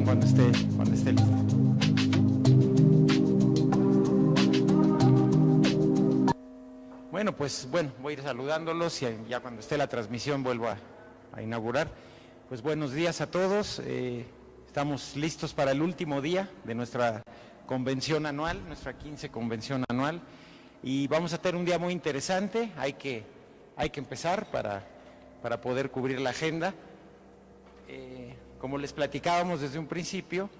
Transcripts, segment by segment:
bien cuando esté listo. Bueno, pues voy a ir saludándolos y ya cuando esté la transmisión vuelvo a inaugurar. Pues buenos días a todos. Estamos listos para el último día de nuestra convención anual, nuestra 15 convención anual. Y vamos a tener un día muy interesante. Hay que empezar para poder cubrir la agenda. Como les platicábamos desde un principio,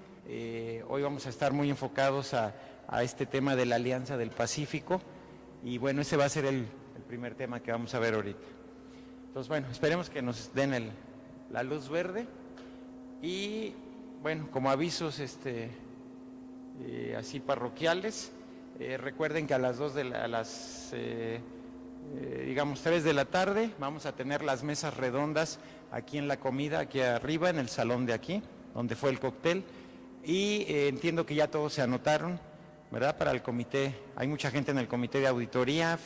hoy vamos a estar muy enfocados a este tema de la Alianza del Pacífico. Y bueno, ese va a ser el primer tema que vamos a ver ahorita. Entonces, bueno, esperemos que nos den la luz verde. Y bueno, como avisos así parroquiales, recuerden que a las 3 de la tarde vamos a tener las mesas redondas aquí en la comida, aquí arriba, en el salón de aquí, donde fue el cóctel. Y entiendo que ya todos se anotaron, ¿verdad? Para el comité, hay mucha gente en el comité de auditoría,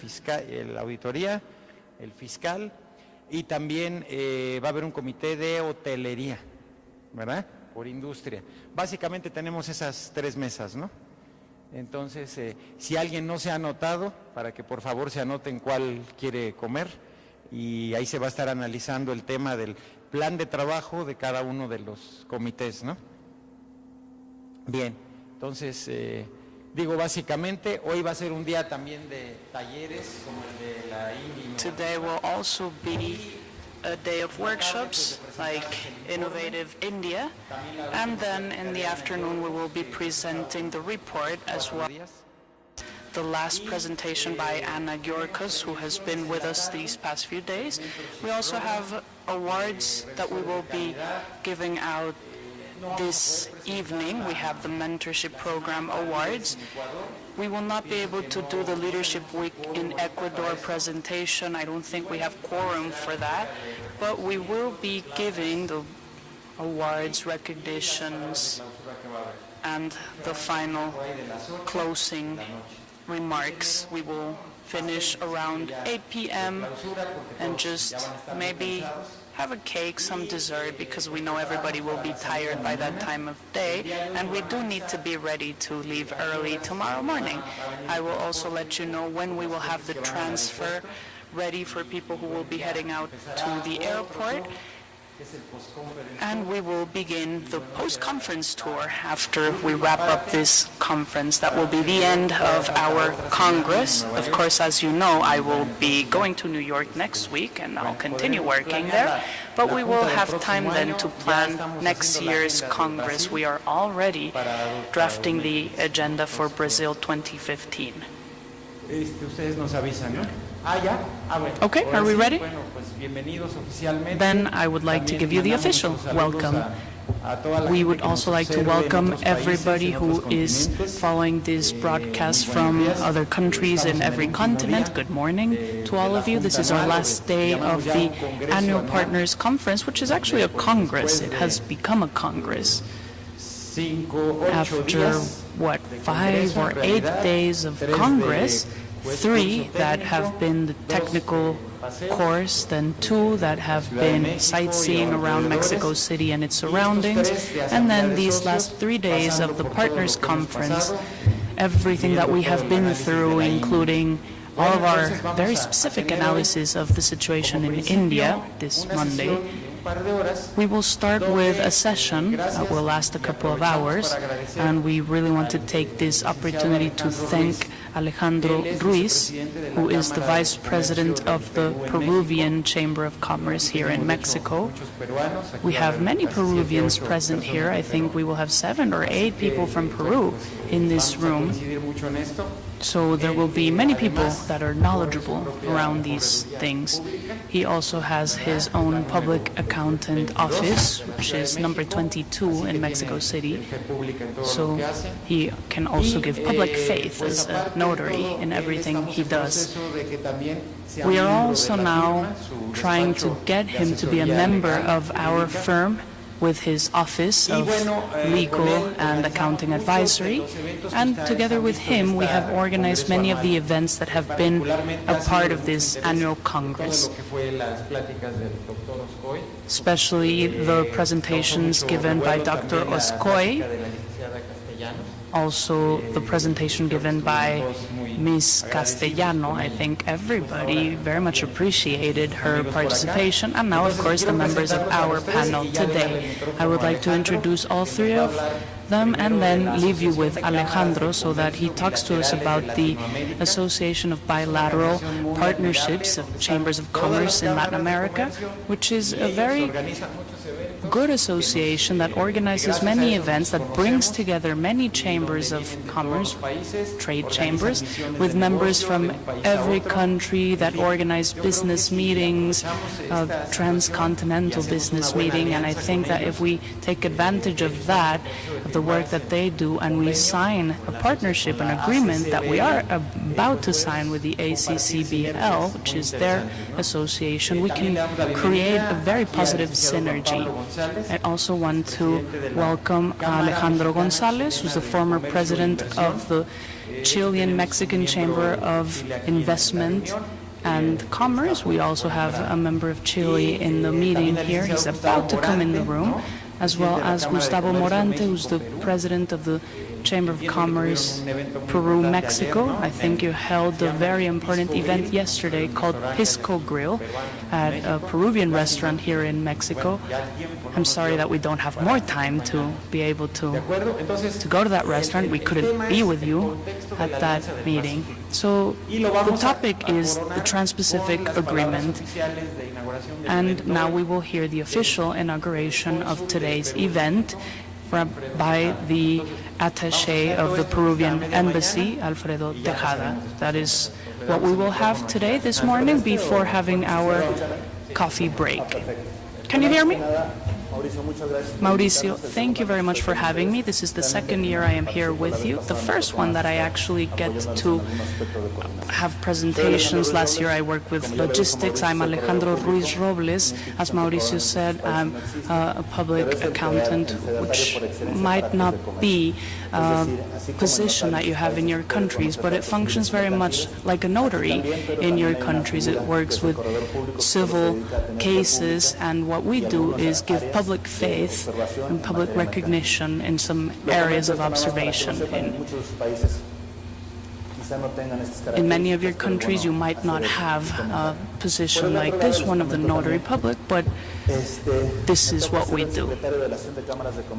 el fiscal, y también va a haber un comité de hotelería, ¿verdad? Por industria. Básicamente tenemos esas 3 mesas, ¿no? Entonces, si alguien no se ha anotado, para que por favor se anoten cuál quiere comer, y ahí se va a estar analizando el tema del plan de trabajo de cada uno de los comités, ¿no? Bien, entonces, básicamente, hoy va a ser un día también de talleres, como el de la India. Today will also be a day of workshops like Innovative India, and then in the afternoon we will be presenting the report as well. The last presentation by Anna Georgos, who has been with us these past few days. We also have awards that we will be giving out this evening. We have the Mentorship Program Awards. We will not be able to do the Leadership Week in Ecuador presentation. I don't think we have quorum for that, but we will be giving the awards, recognitions, and the final closing remarks. We will finish around 8 p.m. and just maybe have a cake, some dessert, because we know everybody will be tired by that time of day, and we do need to be ready to leave early tomorrow morning. I will also let you know when we will have the transfer ready for people who will be heading out to the airport. And we will begin the post-conference tour after we wrap up this conference. That will be the end of our Congress. Of course, as you know, I will be going to New York next week, and I'll continue working there. But we will have time then to plan next year's Congress. We are already drafting the agenda for Brazil 2015. Okay, are we ready? Then I would like to give you the official welcome. We would also like to welcome everybody who is following this broadcast from other countries in every continent. Good morning to all of you. This is our last day of the Annual Partners Conference, which is actually a Congress. It has become a Congress. After, 5 or 8 days of Congress, 3 that have been the technical course, then 2 that have been sightseeing around Mexico City and its surroundings, and then these last 3 days of the Partners Conference, everything that we have been through, including all of our very specific analysis of the situation in India this Monday. We will start with a session that will last a couple of hours, and we really want to take this opportunity to thank Alejandro Ruíz, who is the Vice President of the Peruvian Chamber of Commerce here in Mexico. We have many Peruvians present here. I think we will have 7 or 8 people from Peru in this room. So there will be many people that are knowledgeable around these things. He also has his own public accountant office, which is number 22 in Mexico City. So he can also give public faith as a notary in everything he does. We are also now trying to get him to be a member of our firm with his Office of Legal and Accounting Advisory, and together with him we have organized many of the events that have been a part of this annual Congress, especially the presentations given by Dr. Oscoy, also the presentation given by Ms. Castellano. I think everybody very much appreciated her participation, and now of course the members of our panel today. I would like to introduce all three of them and then leave you with Alejandro so that he talks to us about the Association of Bilateral Partnerships of Chambers of Commerce in Latin America, which is a very good association that organizes many events, that brings together many chambers of commerce, trade chambers, with members from every country, that organize business meetings, transcontinental business meeting. And I think that if we take advantage of that, of the work that they do, and we sign a partnership, an agreement that we are about to sign with the ACCBL, which is their association, we can create a very positive synergy. I also want to welcome Alejandro González, who's the former president of the Chilean-Mexican Chamber of Investment and Commerce. We also have a member of Chile in the meeting here. He's about to come in the room, as well as Gustavo Morante, who's the president of the Chamber of Commerce, Peru, Mexico. I think you held a very important event yesterday called Pisco Grill at a Peruvian restaurant here in Mexico. I'm sorry that we don't have more time to be able to go to that restaurant. We couldn't be with you at that meeting. So the topic is the Trans-Pacific Agreement, and now we will hear the official inauguration of today's event by the attaché of the Peruvian Embassy, Alfredo Tejada. That is what we will have today, this morning, before having our coffee break. Can you hear me? Mauricio, thank you very much for having me. This is the second year I am here with you. The first one that I actually get to have presentations. Last year I worked with logistics. I'm Alejandro Ruíz Robles. As Mauricio said, I'm a public accountant, which might not be a position that you have in your countries, but it functions very much like a notary in your countries. It works with civil cases, and what we do is give public faith and public recognition in some areas of observation. In many of your countries, you might not have a position like this one of the notary public, but this is what we do.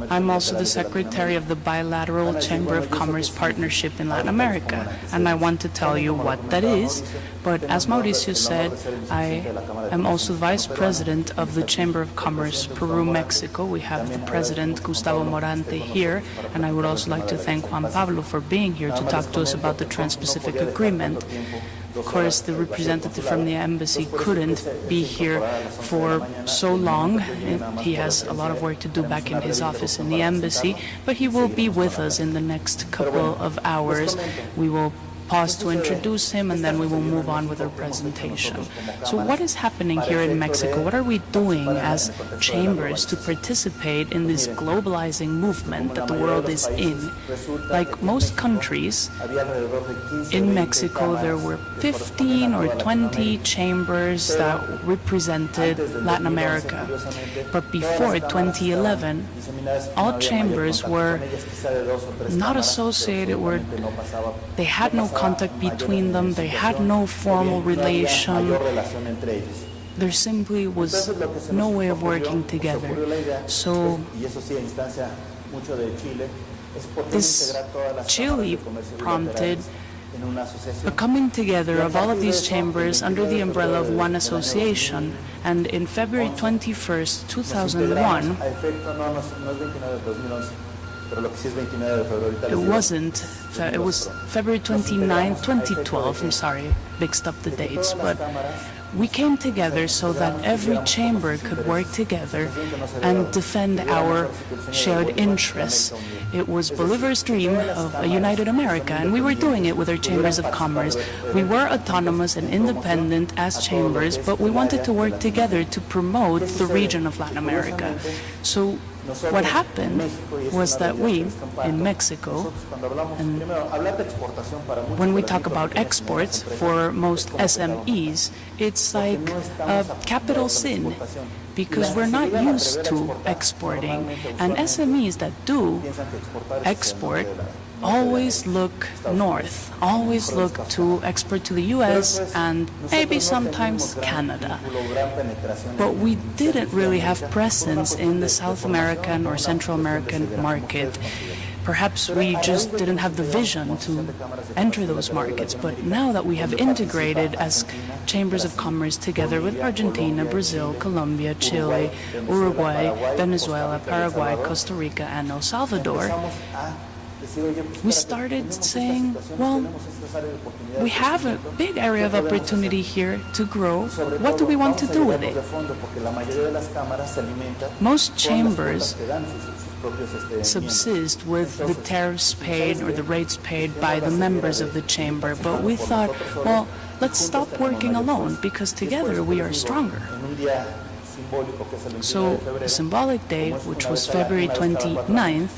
I'm also the secretary of the Bilateral Chamber of Commerce Partnership in Latin America, and I want to tell you what that is. But as Mauricio said, I am also vice president of the Chamber of Commerce Peru, Mexico. We have the president, Gustavo Morante, here, and I would also like to thank Juan Pablo for being here to talk to us about the Trans-Pacific Agreement. Of course, the representative from the embassy couldn't be here for so long. He has a lot of work to do back in his office in the embassy, but he will be with us in the next couple of hours. We will pause to introduce him, and then we will move on with our presentation. So what is happening here in Mexico? What are we doing as chambers to participate in this globalizing movement that the world is in? Like most countries, in Mexico there were 15 or 20 chambers that represented Latin America. But before 2011, all chambers were not associated, they had no contact between them, they had no formal relation, there simply was no way of working together. So this Chile prompted a coming together of all of these chambers under the umbrella of one association, and in February 21st, 2001, it was February 29, 2012, I'm sorry, mixed up the dates, but We came together so that every chamber could work together and defend our shared interests. It was Bolivar's dream of a united America, and we were doing it with our chambers of commerce. We were autonomous and independent as chambers, but we wanted to work together to promote the region of Latin America. So what happened was that we, in Mexico, and when we talk about exports for most SMEs, it's like a capital sin because we're not used to exporting. And SMEs that do export always look north, always look to export to the US and maybe sometimes Canada. But we didn't really have presence in the South American or Central American market. Perhaps we just didn't have the vision to enter those markets. But now that we have integrated as chambers of commerce together with Argentina, Brazil, Colombia, Chile, Uruguay, Venezuela, Paraguay, Costa Rica, and El Salvador, we started saying, well, we have a big area of opportunity here to grow. What do we want to do with it? Most chambers subsist with the tariffs paid or the rates paid by the members of the chamber, but we thought, well, let's stop working alone because together we are stronger. So the symbolic day, which was February 29th,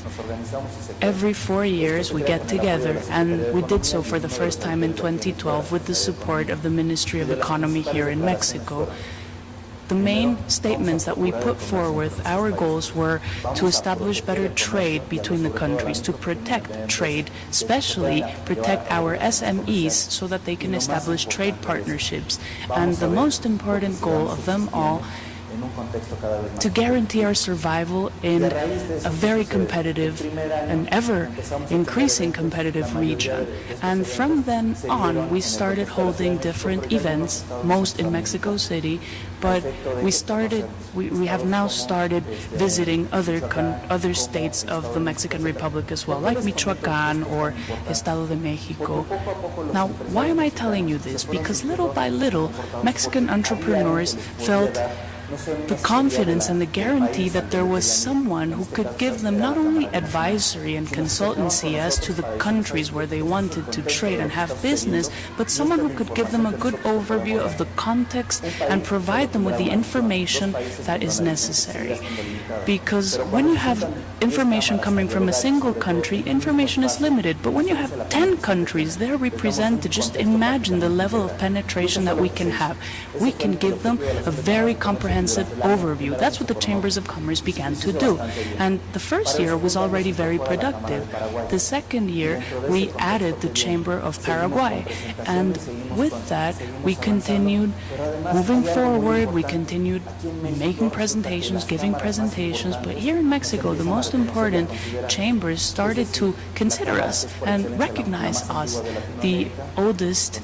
every 4 years we get together, and we did so for the first time in 2012 with the support of the Ministry of Economy here in Mexico. The main statements that we put forward, our goals were to establish better trade between the countries, to protect trade, especially protect our SMEs so that they can establish trade partnerships. And the most important goal of them all, to guarantee our survival in a very competitive and ever-increasing competitive region. And from then on, we started holding different events, most in Mexico City, but we have now started visiting other states of the Mexican Republic as well, like Michoacán or Estado de Mexico. Now, why am I telling you this? Because little by little, Mexican entrepreneurs felt the confidence and the guarantee that there was someone who could give them not only advisory and consultancy as to the countries where they wanted to trade and have business, but someone who could give them a good overview of the context and provide them with the information that is necessary. Because when you have information coming from a single country, information is limited. But when you have 10 countries there represented, just imagine the level of penetration that we can have. We can give them a very comprehensive overview. That's what the Chambers of Commerce began to do. And the first year was already very productive. The second year, we added the Chamber of Paraguay. And with that, we continued moving forward. We continued making presentations, giving presentations. But here in Mexico, the most important chambers started to consider us and recognize us. The oldest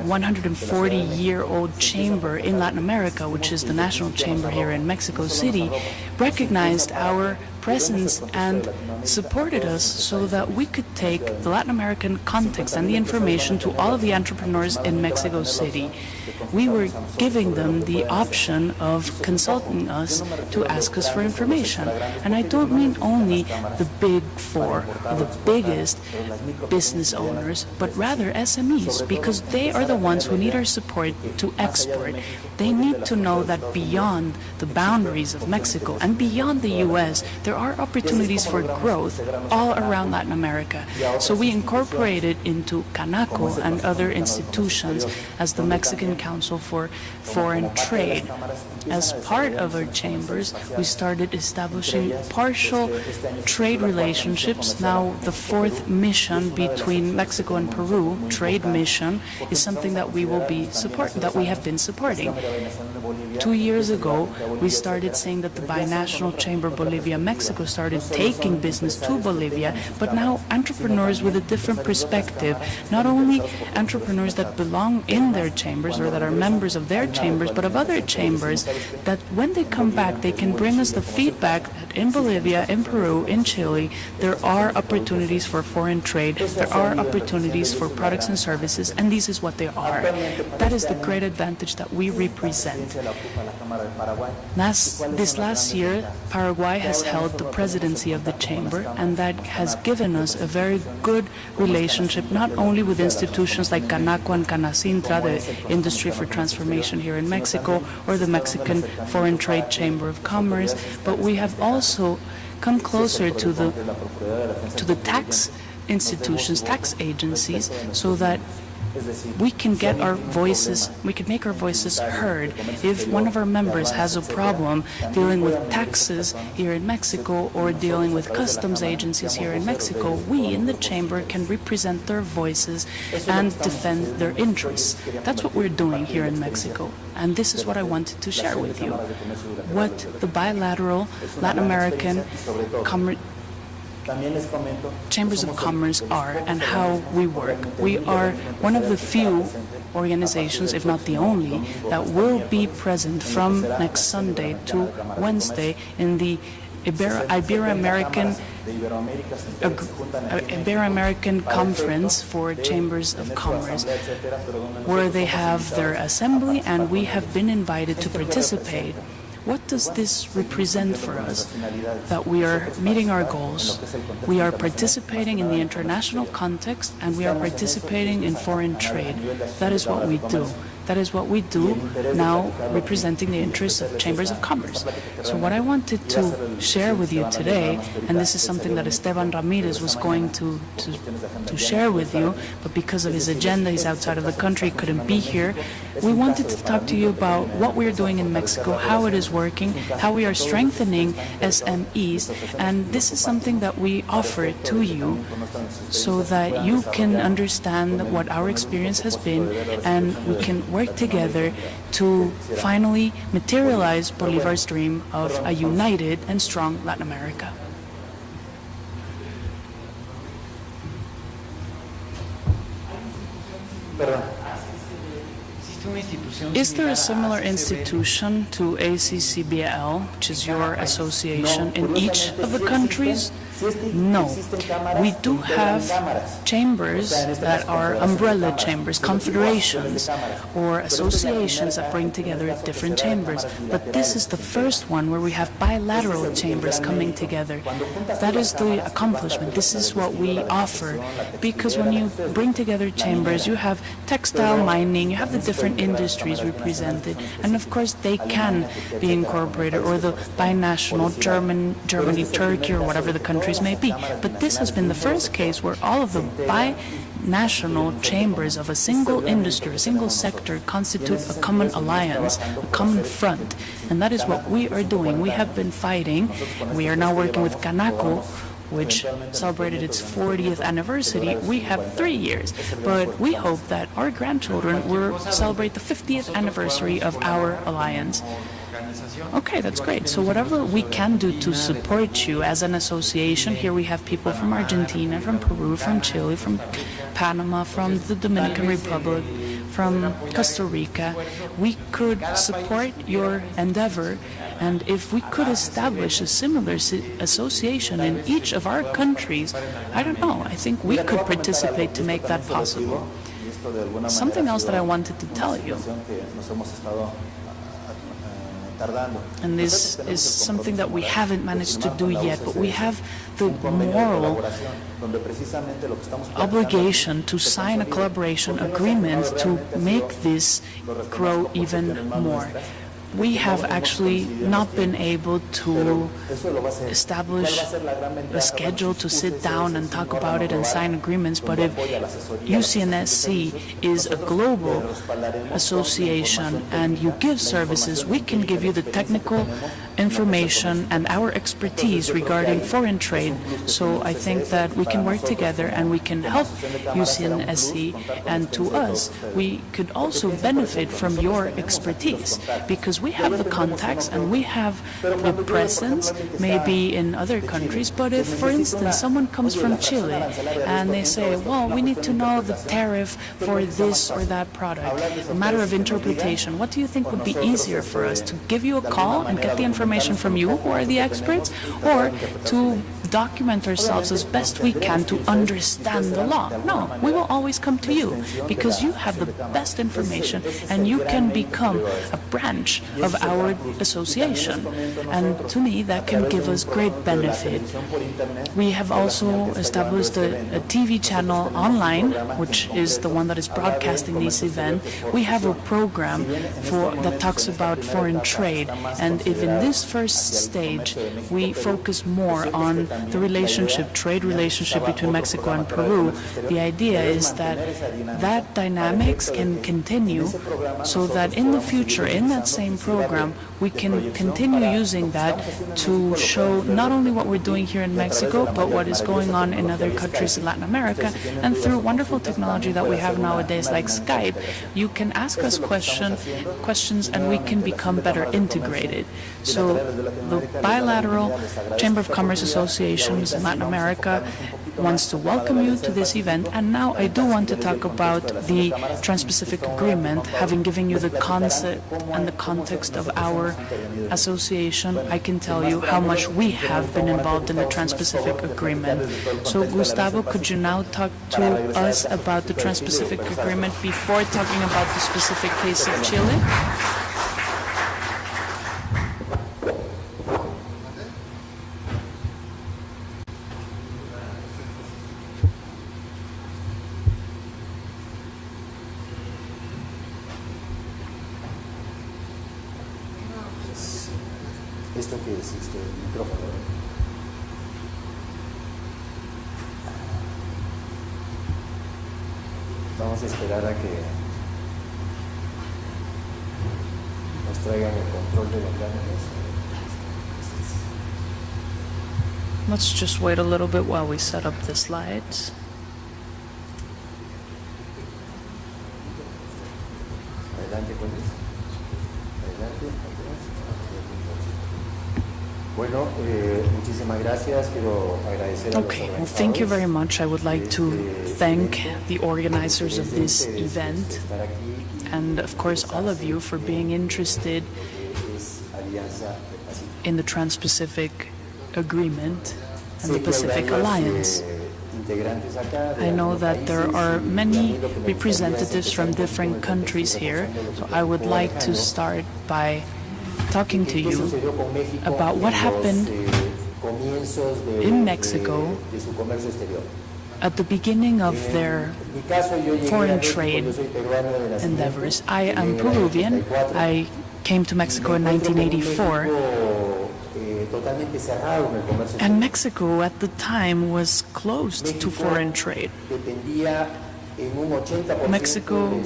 140-year-old chamber in Latin America, which is the National Chamber here in Mexico City, recognized our presence and supported us so that we could take the Latin American context and the information to all of the entrepreneurs in Mexico City. We were giving them the option of consulting us to ask us for information. And I don't mean only the big four, the biggest business owners, but rather SMEs, because they are the ones who need our support to export. They need to know that beyond the boundaries of Mexico and beyond the U.S., there are opportunities for growth all around Latin America. So we incorporated into Canaco and other institutions as the Mexican Council for Foreign Trade. As part of our chambers, we started establishing partial trade relationships. Now, the fourth mission between Mexico and Peru, trade mission, is something that we will be that we have been supporting. 2 years ago, we started saying that the binational chamber Bolivia-Mexico started taking business to Bolivia, but now entrepreneurs with a different perspective, not only entrepreneurs that belong in their chambers or that are members of their chambers, but of other chambers, that when they come back, they can bring us the feedback that in Bolivia, in Peru, in Chile, there are opportunities for foreign trade, there are opportunities for products and services, and this is what they are. That is the great advantage that we represent. This last year, Paraguay has held the presidency of the chamber, and that has given us a very good relationship, not only with institutions like Canaco and Canacintra, the Industry for Transformation here in Mexico, or the Mexican Foreign Trade Chamber of Commerce, but we have also come closer to the tax institutions, tax agencies, so that we can get our voices, we can make our voices heard. If one of our members has a problem dealing with taxes here in Mexico or dealing with customs agencies here in Mexico, we in the chamber can represent their voices and defend their interests. That's what we're doing here in Mexico. And this is what I wanted to share with you. What the bilateral Latin American chambers of commerce are and how we work. We are one of the few organizations, if not the only, that will be present from next Sunday to Wednesday in the Ibero-American Conference for Chambers of Commerce, where they have their assembly, and we have been invited to participate. What does this represent for us? That we are meeting our goals, we are participating in the international context, and we are participating in foreign trade. That is what we do. That is what we do now, representing the interests of chambers of commerce. So what I wanted to share with you today, and this is something that Esteban Ramirez was going to share with you, but because of his agenda, he's outside of the country, couldn't be here. We wanted to talk to you about what we're doing in Mexico, how it is working, how we are strengthening SMEs, and this is something that we offer to you so that you can understand what our experience has been, and we can work together to finally materialize Bolivar's dream of a united and strong Latin America. Is there a similar institution to ACCBL, which is your association, in each of the countries? No. We do have chambers that are umbrella chambers, confederations, or associations that bring together different chambers. But this is the first one where we have bilateral chambers coming together. That is the accomplishment. This is what we offer. Because when you bring together chambers, you have textile, mining, you have the different industries represented. And of course, they can be incorporated, or the binational Germany, Turkey, or whatever the countries may be. But this has been the first case where all of the binational chambers of a single industry, a single sector, constitute a common alliance, a common front. And that is what we are doing. We have been fighting. We are now working with Canaco, which celebrated its 40th anniversary. We have 3 years, but we hope that our grandchildren will celebrate the 50th anniversary of our alliance. Okay, that's great. So whatever we can do to support you as an association, here we have people from Argentina, from Peru, from Chile, from Panama, from the Dominican Republic, from Costa Rica. We could support your endeavor, and if we could establish a similar association in each of our countries, I don't know, I think we could participate to make that possible. Something else that I wanted to tell you, and this is something that we haven't managed to do yet, but we have the moral obligation to sign a collaboration agreement to make this grow even more. We have actually not been able to establish a schedule to sit down and talk about it and sign agreements, but if UC&CS is a global association and you give services, we can give you the technical information and our expertise regarding foreign trade. So I think that we can work together and we can help UC&SC, and to us, we could also benefit from your expertise because we have the contacts and we have the presence maybe in other countries. But if, for instance, someone comes from Chile and they say, well, we need to know the tariff for this or that product, a matter of interpretation, what do you think would be easier for us, to give you a call and get the information from you who are the experts, or to document ourselves as best we can to understand the law? No, we will always come to you because you have the best information and you can become a branch of our association. And to me, that can give us great benefit. We have also established a TV channel online, which is the one that is broadcasting this event. We have a program that talks about foreign trade, and if in this first stage we focus more on the trade relationship between Mexico and Peru, the idea is that that dynamics can continue so that in the future, in that same program, we can continue using that to show not only what we're doing here in Mexico, but what is going on in other countries in Latin America. And through wonderful technology that we have nowadays, like Skype, you can ask us questions and we can become better integrated. So the bilateral Chamber of Commerce Associations in Latin America wants to welcome you to this event. And now I do want to talk about the Trans-Pacific Agreement. Having given you the concept and the context of our association, I can tell you how much we have been involved in the Trans-Pacific Agreement. So Gustavo, could you now talk to us about the Trans-Pacific Agreement before talking about the specific case of Chile? Esto que es el micrófono. Vamos a esperar a que nos traigan el control de los láminas. Let's just wait a little bit while we set up the slides. Adelante, pues. Adelante. Bueno, muchísimas gracias. Quiero agradecer a los Okay, well, thank you very much. I would like to thank the organizers of this event and, of course, all of you for being interested in the Trans-Pacific Agreement and the Pacific Alliance. I know that there are many representatives from different countries here, so I would like to start by talking to you about what happened in Mexico at the beginning of their foreign trade endeavors. I am Peruvian. I came to Mexico in 1984. And Mexico at the time was closed to foreign trade. Mexico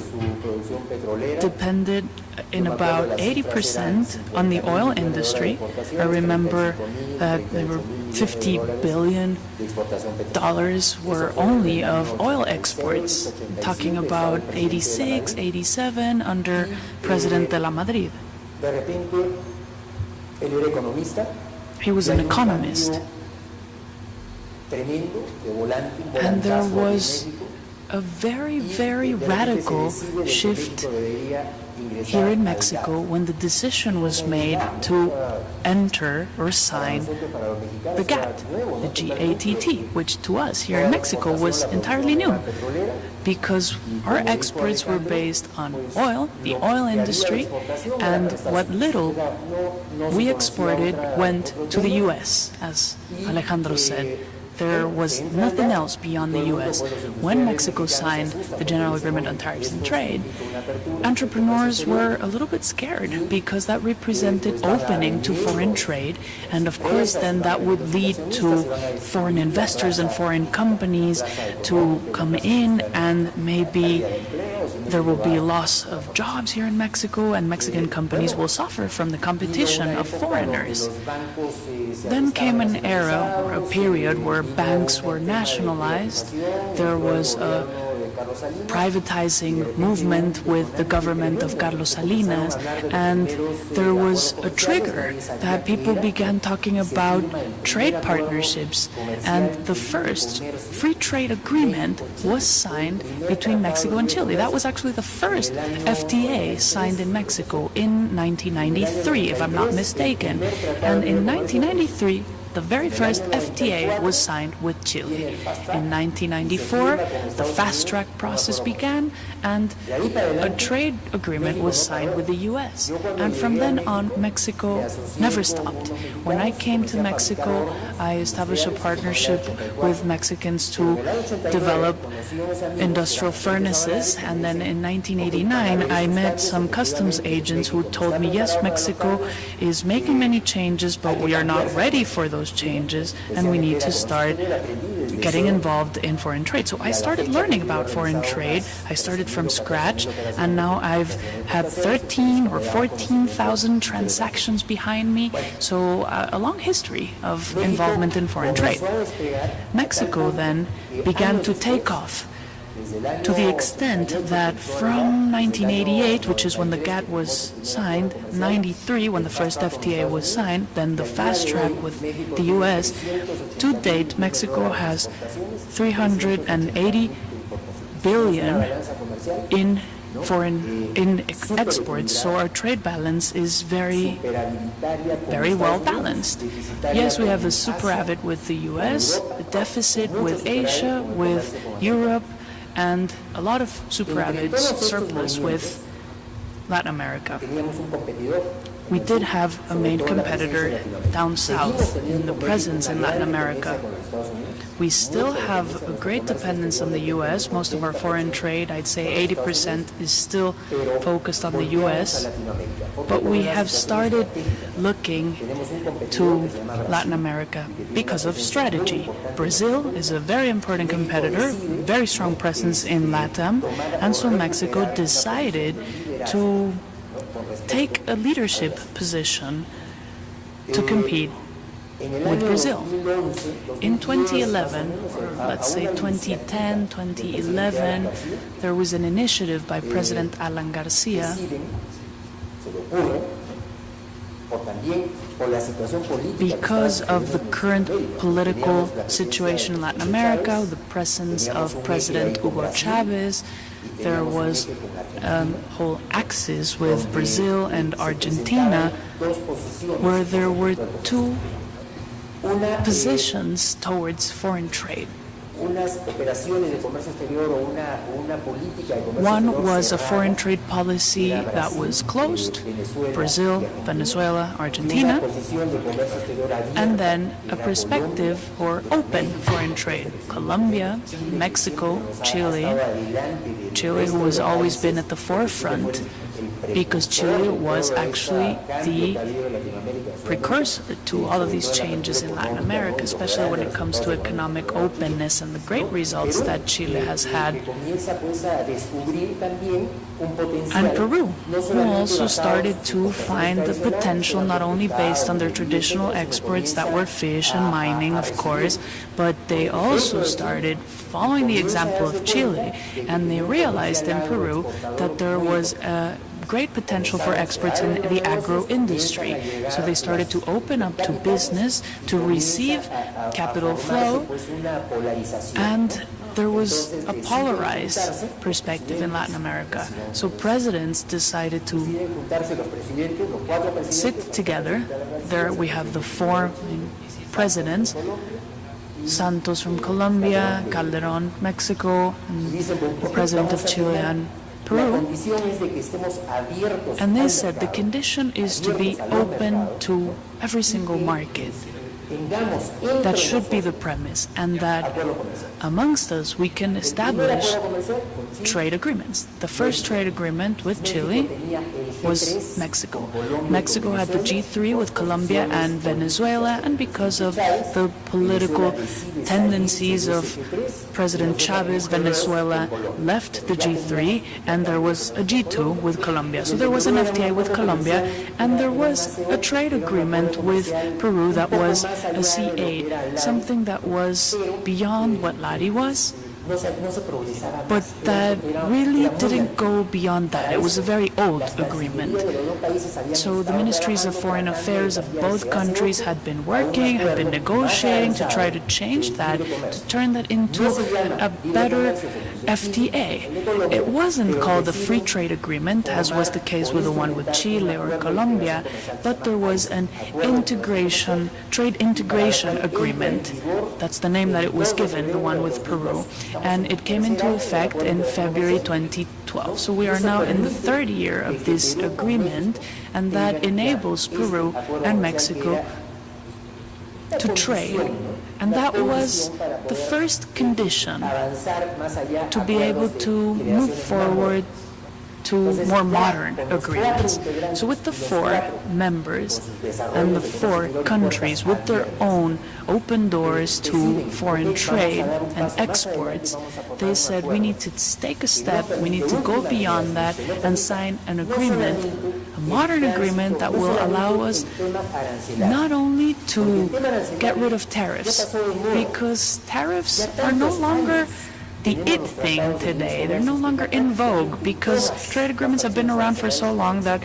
depended in about 80% on the oil industry. I remember that there were $50 billion were only of oil exports, talking about 86, 87 under President de la Madrid. He was an economist. And there was a very, very radical shift here in Mexico when the decision was made to enter or sign the GATT, the GATT, which to us here in Mexico was entirely new because our exports were based on oil, the oil industry, and what little we exported went to the U.S., as Alejandro said. There was nothing else beyond the U.S. When Mexico signed the General Agreement on Tariffs and Trade, entrepreneurs were a little bit scared because that represented opening to foreign trade, and of course then that would lead to foreign investors and foreign companies to come in, and maybe there will be a loss of jobs here in Mexico, and Mexican companies will suffer from the competition of foreigners. Then came an era, or a period, where banks were nationalized. There was a privatizing movement with the government of Carlos Salinas, and there was a trigger that people began talking about trade partnerships, and the first free trade agreement was signed between Mexico and Chile. That was actually the first FTA signed in Mexico in 1993, if I'm not mistaken. And in 1993, the very first FTA was signed with Chile. In 1994, the fast-track process began, and a trade agreement was signed with the U.S. And from then on, Mexico never stopped. When I came to Mexico, I established a partnership with Mexicans to develop industrial furnaces, and then in 1989, I met some customs agents who told me, yes, Mexico is making many changes, but we are not ready for those changes, and we need to start getting involved in foreign trade. So I started learning about foreign trade. I started from scratch, and now I've had 13 or 14,000 transactions behind me, so a long history of involvement in foreign trade. Mexico then began to take off, to the extent that from 1988, which is when the GATT was signed, 93, when the first FTA was signed, then the fast track with the U.S., to date, Mexico has 380 billion in exports, so our trade balance is very well balanced. Yes, we have a superávit with the U.S., a deficit with Asia, with Europe, and a lot of superávits, surplus with Latin America. We did have a main competitor down south in the presence in Latin America. We still have a great dependence on the U.S. Most of our foreign trade, I'd say 80%, is still focused on the U.S. But we have started looking to Latin America because of strategy. Brazil is a very important competitor, very strong presence in LATAM, and so Mexico decided to take a leadership position to compete with Brazil. In 2011, or let's say 2010, 2011, there was an initiative by President Alan Garcia because of the current political situation in Latin America, the presence of President Hugo Chavez. There was a whole axis with Brazil and Argentina where there were two positions towards foreign trade. One was a foreign trade policy that was closed, Brazil, Venezuela, Argentina, and then a perspective for open foreign trade, Colombia, Mexico, Chile, who has always been at the forefront because Chile was actually the precursor to all of these changes in Latin America, especially when it comes to economic openness and the great results that Chile has had. And Peru, who also started to find the potential not only based on their traditional exports that were fish and mining, of course, but they also started following the example of Chile, and they realized in Peru that there was a great potential for exports in the agro industry. So they started to open up to business, to receive capital flow, and there was a polarized perspective in Latin America. So presidents decided to sit together. There we have the four presidents: Santos from Colombia, Calderón, Mexico, and the president of Chile and Peru. And they said the condition is to be open to every single market. That should be the premise, and that amongst us we can establish trade agreements. The first trade agreement with Chile was Mexico. Mexico had the G3 with Colombia and Venezuela, and because of the political tendencies of President Chavez, Venezuela left the G3, and there was a G2 with Colombia. So there was an FTA with Colombia, and there was a trade agreement with Peru that was a C8, something that was beyond what Lari was, but that really didn't go beyond that. It was a very old agreement. So the ministries of foreign affairs of both countries had been working, had been negotiating to try to change that, to turn that into a better FTA. It wasn't called a free trade agreement, as was the case with the one with Chile or Colombia, but there was an trade integration agreement. That's the name that it was given, the one with Peru. And it came into effect in February 2012. So we are now in the third year of this agreement, and that enables Peru and Mexico to trade. And that was the first condition to be able to move forward to more modern agreements. So with the 4 members and the 4 countries with their own open doors to foreign trade and exports, they said we need to take a step, we need to go beyond that and sign an agreement, a modern agreement that will allow us not only to get rid of tariffs, because tariffs are no longer the it thing today. They're no longer in vogue because trade agreements have been around for so long that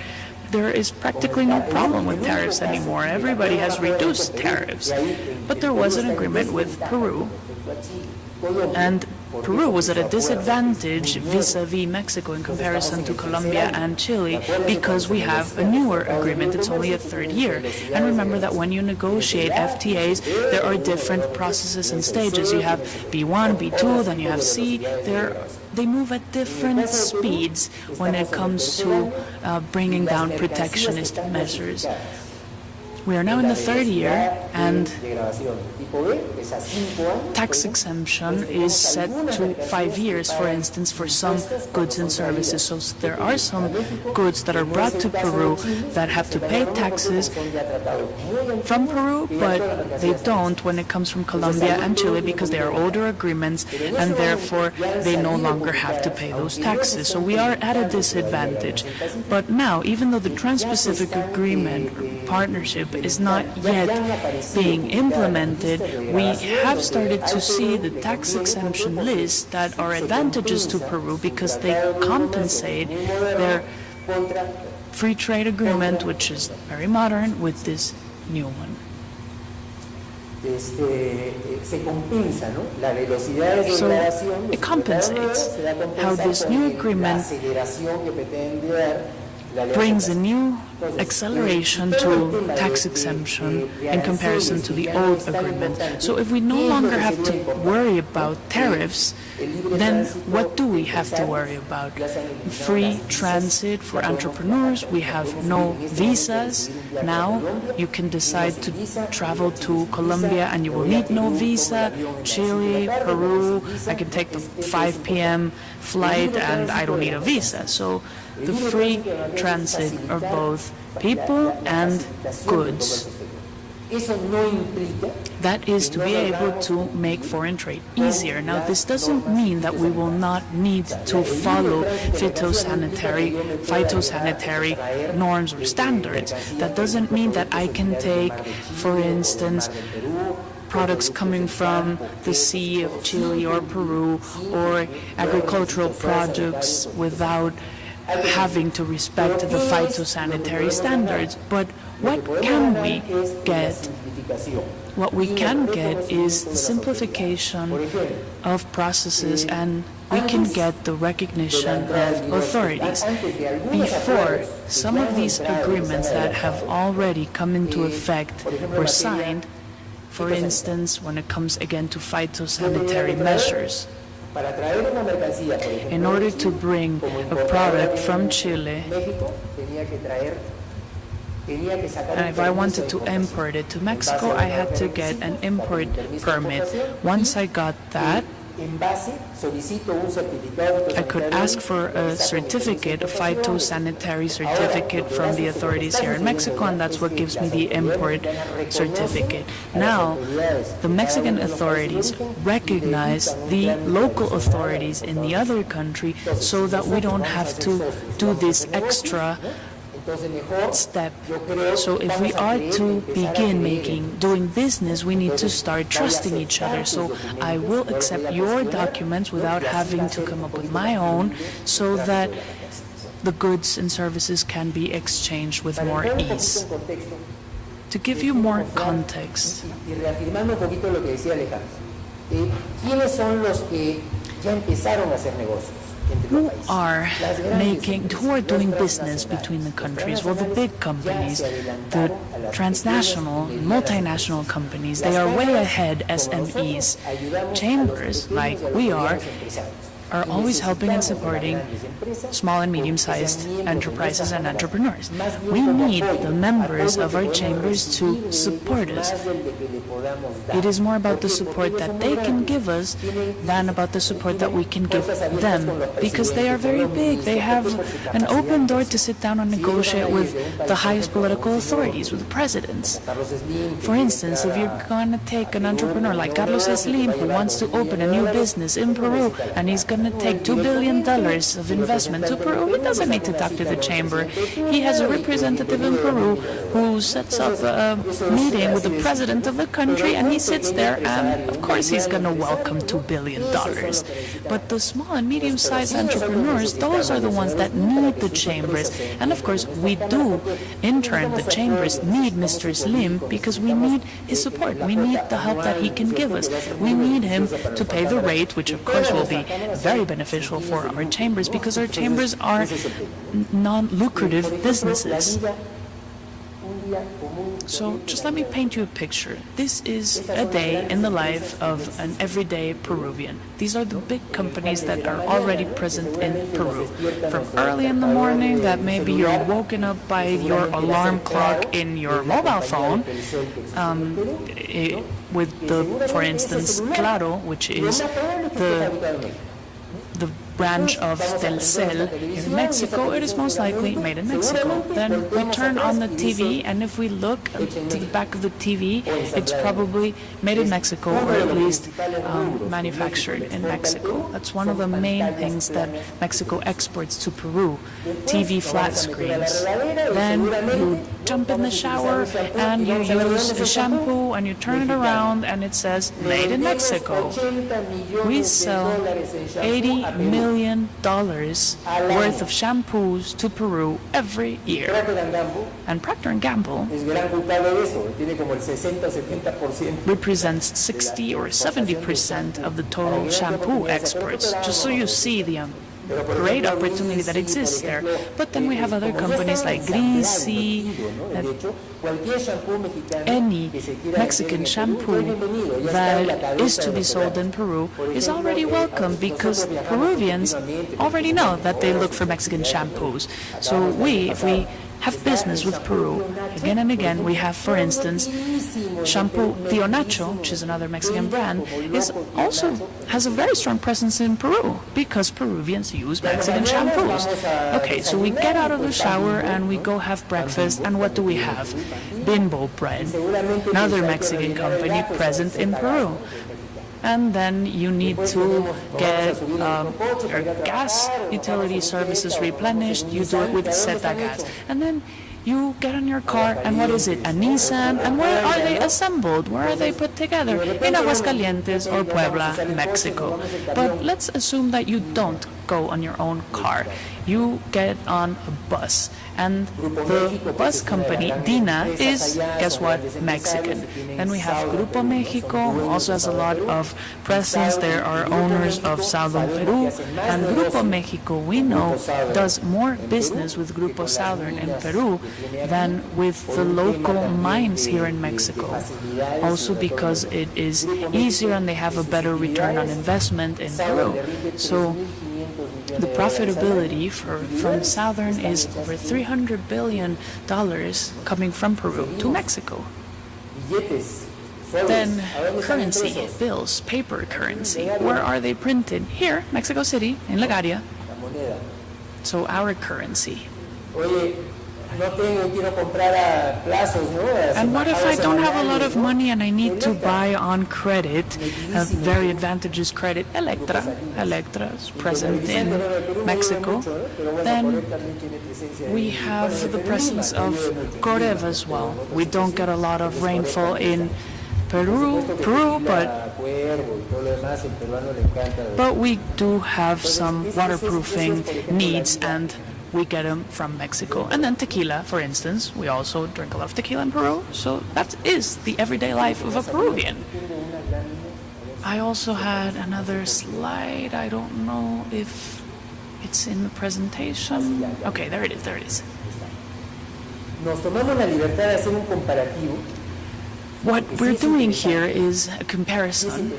there is practically no problem with tariffs anymore. Everybody has reduced tariffs. But there was an agreement with Peru, and Peru was at a disadvantage vis-a-vis Mexico in comparison to Colombia and Chile because we have a newer agreement. It's only a third year. And remember that when you negotiate FTAs, there are different processes and stages. You have B1, B2, then you have C. They move at different speeds when it comes to bringing down protectionist measures. We are now in the third year, and tax exemption is set to 5 years, for instance, for some goods and services. So there are some goods that are brought to Peru that have to pay taxes from Peru, but they don't when it comes from Colombia and Chile because they are older agreements, and therefore they no longer have to pay those taxes. So we are at a disadvantage. But now, even though the Trans-Pacific Agreement partnership is not yet being implemented, we have started to see the tax exemption lists that are advantages to Peru because they compensate their free trade agreement, which is very modern, with this new one. So it compensates how this new agreement brings a new acceleration to tax exemption in comparison to the old agreement. So if we no longer have to worry about tariffs, then what do we have to worry about? Free transit for entrepreneurs. We have no visas. Now you can decide to travel to Colombia and you will need no visa. Chile, Peru, I can take the 5 p.m. flight and I don't need a visa. So the free transit of both people and goods. That is to be able to make foreign trade easier. Now, this doesn't mean that we will not need to follow phytosanitary norms or standards. That doesn't mean that I can take, for instance, products coming from the sea of Chile or Peru, or agricultural products without having to respect the phytosanitary standards. But what can we get? What we can get is the simplification of processes, and we can get the recognition of authorities. Before, some of these agreements that have already come into effect were signed, for instance, when it comes again to phytosanitary measures. In order to bring a product from Chile, And if I wanted to import it to Mexico, I had to get an import permit. Once I got that, I could ask for a certificate, a phytosanitary certificate from the authorities here in Mexico, and that's what gives me the import certificate. Now, the Mexican authorities recognize the local authorities in the other country so that we don't have to do this extra step. So if we are to begin doing business, we need to start trusting each other. So I will accept your documents without having to come up with my own, so that the goods and services can be exchanged with more ease. To give you more context, who are doing business between the countries? Well, the big companies, the transnational, multinational companies, they are way ahead SMEs. Chambers, like we are always helping and supporting small and medium-sized enterprises and entrepreneurs. We need the members of our chambers to support us. It is more about the support that they can give us than about the support that we can give them, because they are very big. They have an open door to sit down and negotiate with the highest political authorities, with the presidents. For instance, if you're going to take an entrepreneur like Carlos Slim, who wants to open a new business in Peru, and he's going to take $2 billion of investment to Peru, he doesn't need to talk to the chamber. He has a representative in Peru who sets up a meeting with the president of the country, and he sits there, and of course he's going to welcome $2 billion. But the small and medium-sized entrepreneurs, those are the ones that need the chambers. And of course, we do, in turn, the chambers need Mr. Slim, because we need his support. We need the help that he can give us. We need him to pay the rate, which of course will be very beneficial for our chambers, because our chambers are non-lucrative businesses. So just let me paint you a picture. This is a day in the life of an everyday Peruvian. These are the big companies that are already present in Peru. From early in the morning, that maybe you're woken up by your alarm clock in your mobile phone, with the, for instance, Claro, which is the branch of Telcel in Mexico. It is most likely made in Mexico. Then we turn on the TV, and if we look to the back of the TV, it's probably made in Mexico, or at least manufactured in Mexico. That's one of the main things that Mexico exports to Peru, TV flat screens. Then you jump in the shower and you use a shampoo and you turn it around and it says made in Mexico. We sell $80 million worth of shampoos to Peru every year. And Procter & Gamble represents 60 or 70% of the total shampoo exports, just so you see the great opportunity that exists there. But then we have other companies like Greasy. Any Mexican shampoo that is to be sold in Peru is already welcome, because Peruvians already know that they look for Mexican shampoos. So if we have business with Peru again and again, we have, for instance, shampoo Tío Nacho, which is another Mexican brand, has a very strong presence in Peru, because Peruvians use Mexican shampoos. Okay, so we get out of the shower and we go have breakfast, and what do we have? Bimbo bread, another Mexican company present in Peru. And then you need to get your gas utility services replenished. You do it with Zeta Gas. And then you get on your car, and what is it? A Nissan? And where are they assembled? Where are they put together? In Aguascalientes or Puebla, Mexico. But let's assume that you don't go on your own car. You get on a bus, and the bus company, Dina, is, guess what, Mexican. Then we have Grupo Mexico, who also has a lot of presence. There are owners of Southern Peru, and Grupo Mexico, we know, does more business with Grupo Southern in Peru than with the local mines here in Mexico. Also because it is easier and they have a better return on investment in Peru. So The profitability from southern is over $300 billion coming from Peru to Mexico. Then currency, bills, paper currency. Where are they printed? Here, Mexico City, in Legaria. So our currency. And what if I don't have a lot of money and I need to buy on credit, a very advantageous credit, Electra is present in Mexico, then we have the presence of Coreb as well. We don't get a lot of rainfall in Peru, but we do have some waterproofing needs, and we get them from Mexico. And then tequila, for instance. We also drink a lot of tequila in Peru, so that is the everyday life of a Peruvian. I also had another slide. I don't know if it's in the presentation. Okay, there it is. What we're doing here is a comparison,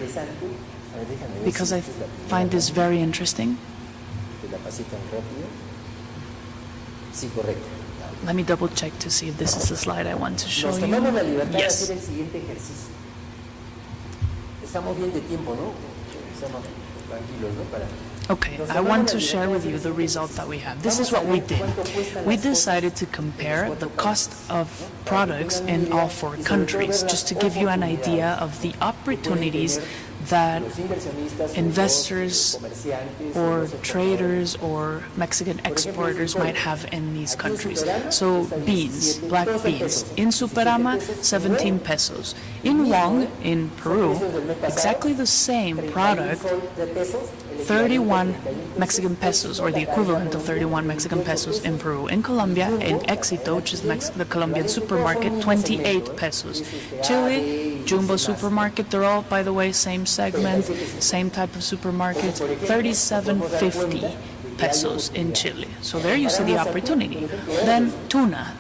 because I find this very interesting. Let me double check to see if this is the slide I want to show you. Yes. Okay, I want to share with you the result that we have. This is what we did. We decided to compare the cost of products in all 4 countries, just to give you an idea of the opportunities that investors or traders or Mexican exporters might have in these countries. So beans, black beans, in Superama, 17 pesos. In Wong, in Peru, exactly the same product, 31 Mexican pesos, or the equivalent of 31 Mexican pesos in Peru. In Colombia, in Éxito, which is the Colombian supermarket, 28 pesos. Chile, Jumbo supermarket, they're all, by the way, same segment, same type of supermarkets, 37.50 pesos in Chile. So there you see the opportunity. Then tuna,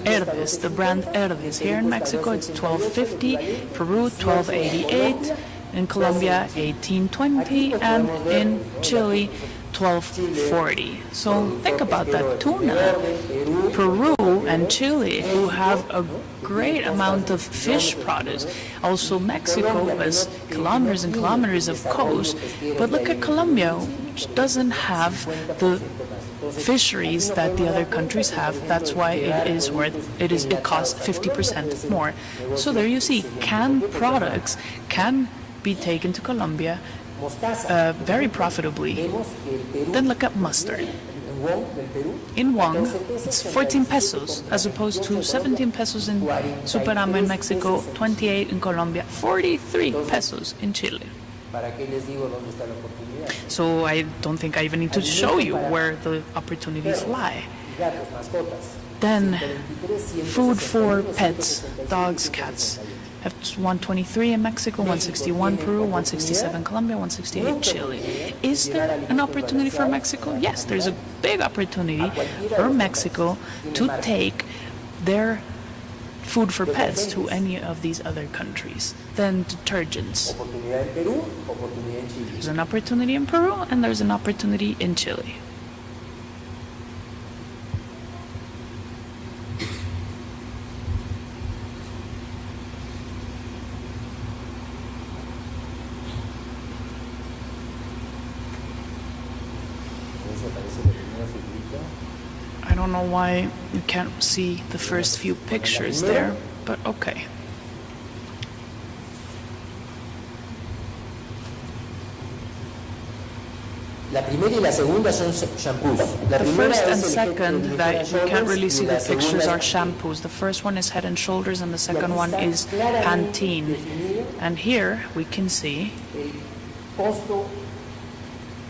Herdes, the brand Herdes. Here in Mexico, it's 12.50, Peru, 12.88, in Colombia, 18.20, and in Chile, 12.40. So think about that. Tuna, Peru and Chile, who have a great amount of fish products. Also Mexico has kilometers and kilometers of coast. But look at Colombia, which doesn't have the fisheries that the other countries have. That's why it costs 50% more. So there you see, canned products can be taken to Colombia very profitably. Then look at mustard. In Wong, it's 14 pesos as opposed to 17 pesos in Superama in Mexico, 28 in Colombia, 43 pesos in Chile. So I don't think I even need to show you where the opportunities lie. Then food for pets, dogs, cats. That's 123 in Mexico, 161 Peru, 167 Colombia, 168 Chile. Is there an opportunity for Mexico? Yes, there's a big opportunity for Mexico to take their food for pets to any of these other countries. Then detergents. There's an opportunity in Peru and there's an opportunity in Chile. I don't know why you can't see the first few pictures there, but okay. The first and second that you can't really see the pictures are shampoos. The first one is Head and Shoulders and the second one is Pantene. And here we can see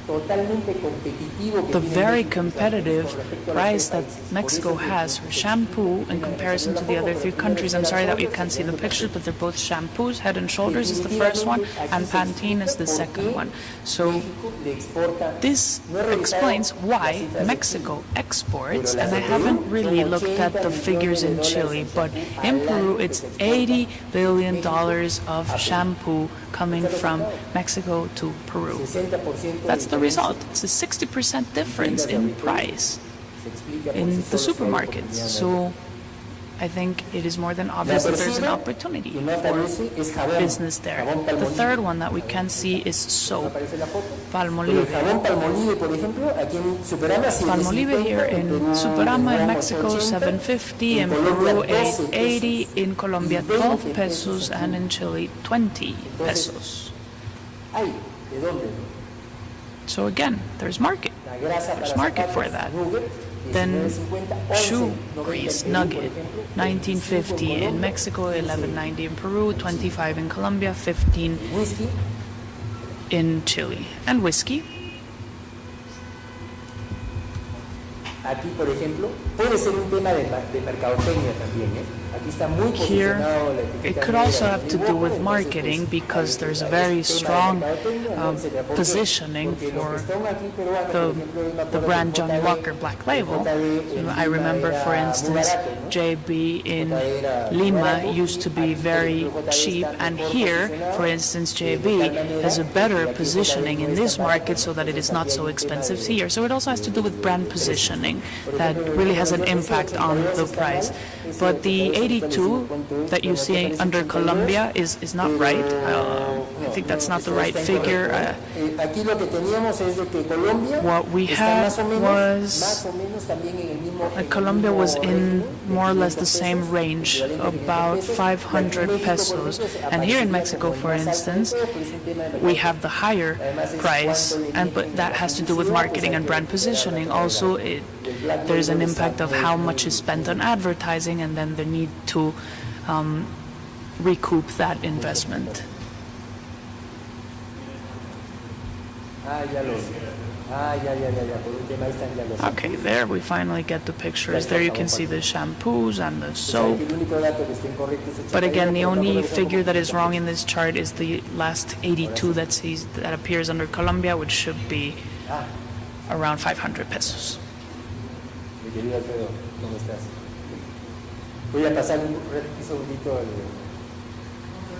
the very competitive price that Mexico has for shampoo in comparison to the other 3 countries. I'm sorry that you can't see the pictures, but they're both shampoos. Head and Shoulders is the first one, and Pantene is the second one. So this explains why Mexico exports, and I haven't really looked at the figures in Chile, but in Peru it's $80 billion of shampoo coming from Mexico to Peru. That's the the result. It's a 60% difference in price in the supermarkets. So I think it is more than obvious that there's an opportunity for business there. The third one that we can see is soap, Palmolive. Palmolive here in Superama in Mexico, 7.50, in Peru, 8.80, in Colombia, 12 pesos, and in Chile, 20 pesos. So again, there's market. There's market for that. Then shoe grease nugget, 19.50 in Mexico, 11.90 in Peru, 25 in Colombia, 15 in Chile. And whiskey. Aquí, por ejemplo, puede ser un tema de mercadotecnia también, Aquí está muy posicionado la etiqueta. It could also have to do with marketing because there's a very strong positioning for the brand Johnny Walker Black Label. I remember, for instance, JB in Lima used to be very cheap, and here, for instance, JB has a better positioning in this market so that it is not so expensive here. So it also has to do with brand positioning that really has an impact on the price. But the 82 that you see under Colombia is not right. I think that's not the right figure. What we had was Colombia was in more or less the same range, about 500 pesos. And here in Mexico, for instance, we have the higher price, but that has to do with marketing and brand positioning. Also, there's an impact of how much is spent on advertising, and then the need to recoup that investment. Okay, there we finally get the pictures. There you can see the shampoos and the soap. But again, the only figure that is wrong in this chart is the last 82 that appears under Colombia, which should be around 500 pesos.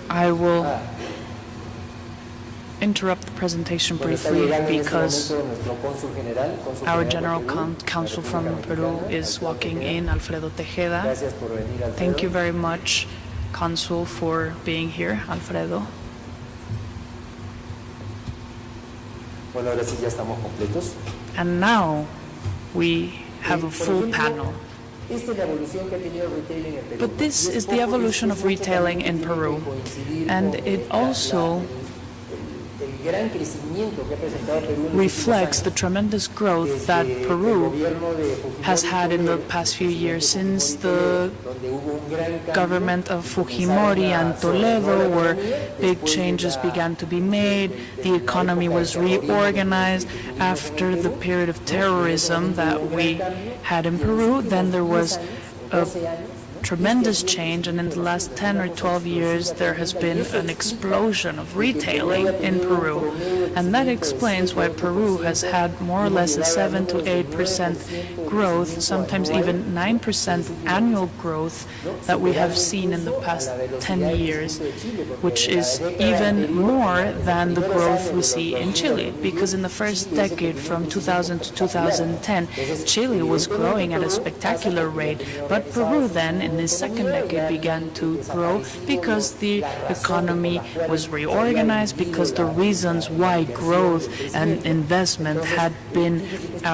I will interrupt the presentation briefly because our General Counsel from Peru is walking in, Alfredo Tejeda. Thank you very much, Consul, for being here, Alfredo. And now we have a full panel. But this is the evolution of retailing in Peru, and it also reflects the tremendous growth that Peru has had in the past few years since the government of Fujimori and Toledo, where big changes began to be made. The economy was reorganized after the period of terrorism that we had in Peru. Then there was a tremendous change, and in the last 10 or 12 years there has been an explosion of retailing in Peru, and that explains why Peru has had more or less a 7 to 8% growth, sometimes even 9% annual growth that we have seen in the past 10 years, which is even more than the growth we see in Chile, because in the first decade from 2000 to 2010 Chile was growing at a spectacular rate, but Peru then in this second decade began to grow because the economy was reorganized, because the reasons why growth and investment had been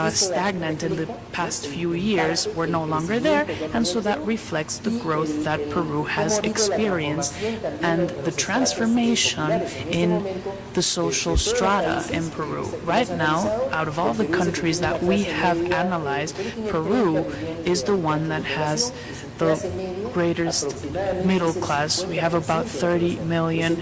stagnant in the past few years were no longer there, and so that reflects the growth that Peru has experienced and the transformation in the social strata in Peru. Right now, out of all the countries that we have analyzed, Peru is the one that has the greatest middle class. We have about 30 million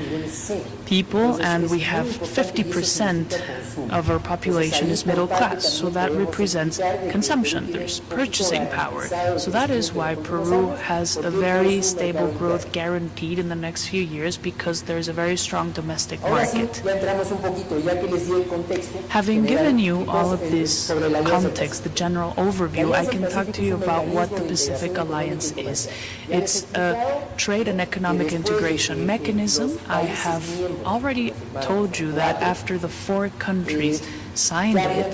people, and we have 50% of our population is middle class. So that represents consumption. There's purchasing power. So that is why Peru has a very stable growth guaranteed in the next few years, because there's a very strong domestic market. Having given you all of this context, the general overview, I can talk to you about what the Pacific Alliance is. It's a trade and economic integration mechanism. I have already told you that after the 4 countries signed it.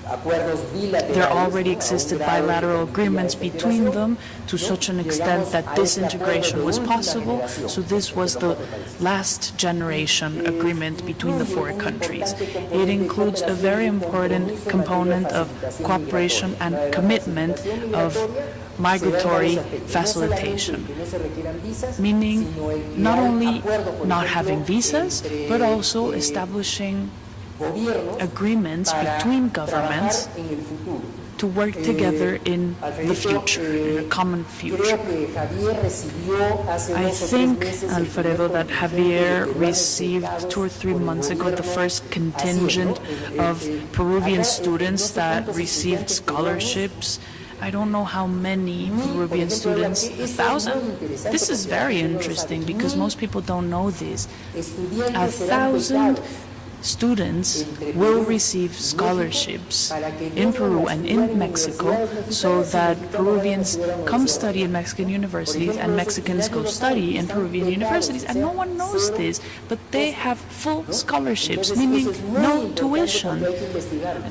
There already existed bilateral agreements between them to such an extent that this integration was possible. So this was the last generation agreement between the four countries. It includes a very important component of cooperation and commitment of migratory facilitation, meaning not only not having visas, but also establishing agreements between governments to work together in the future, in a common future. I think, Alfredo, that Javier received 2 or 3 months ago the first contingent of Peruvian students that received scholarships. I don't know how many Peruvian students, 1,000? This is very interesting because most people don't know this. 1,000 students will receive scholarships in Peru and in Mexico so that Peruvians come study in Mexican universities and Mexicans go study in Peruvian universities, and no one knows this, but they have full scholarships, meaning no tuition.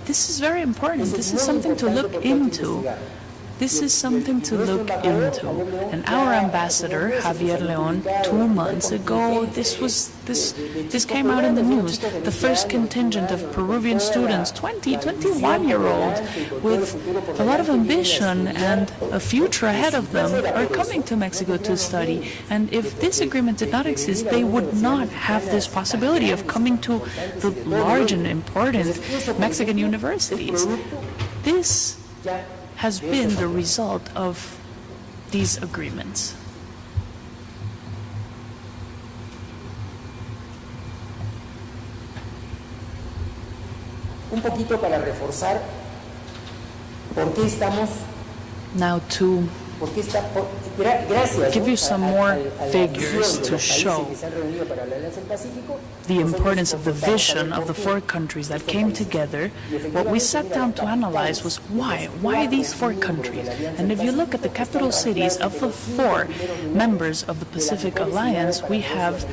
This is very important. This is something to look into. This is something to look into. And our ambassador, Javier León, 2 months ago, this came out in the news. The first contingent of Peruvian students, 21-year-olds, with a lot of ambition and a future ahead of them, are coming to Mexico to study. And if this agreement did not exist, they would not have this possibility of coming to the large and important Mexican universities. This has been the result of these agreements. Un poquito para reforzar por qué estamos. Now to give you some more figures to show the importance of the vision of the four countries that came together. What we sat down to analyze was why these four countries? And if you look at the capital cities of the 4 members of the Pacific Alliance, we have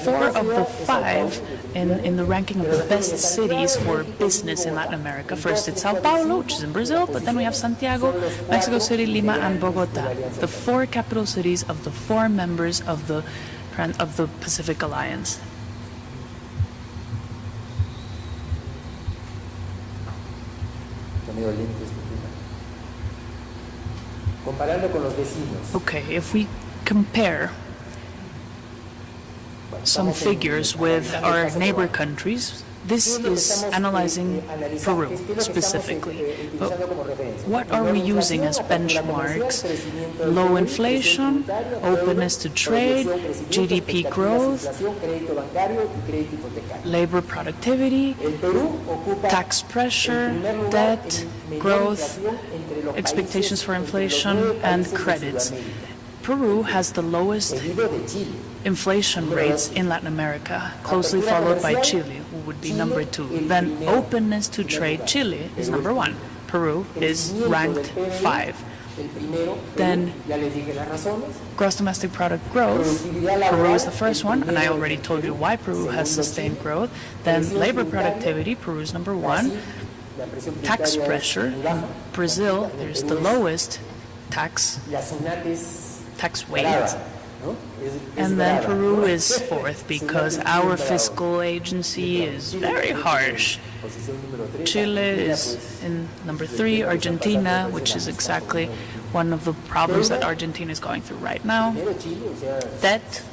4 of the 5 in the ranking of the best cities for business in Latin America. First, it's Sao Paulo, which is in Brazil, but then we have Santiago, Mexico City, Lima, and Bogota, the 4 capital cities of the 4 members of the Pacific Alliance. Okay, if we compare some figures with our neighbor countries, this is analyzing Peru specifically. But what are we using as benchmarks? Low inflation, openness to trade, GDP growth, labor productivity, tax pressure, debt, growth, expectations for inflation, and credits. Peru has the lowest inflation rates in Latin America, closely followed by Chile, who would be number 2. Then openness to trade, Chile is number 1. Peru is ranked 5. Then gross domestic product growth, Peru is the first one, and I already told you why Peru has sustained growth. Then labor productivity, Peru is number 1. Tax pressure, in Brazil, there's the lowest tax rate. And then Peru is 4th because our fiscal agency is very harsh. Chile is in number 3, Argentina, which is exactly one of the problems that Argentina is going through right now. Debt,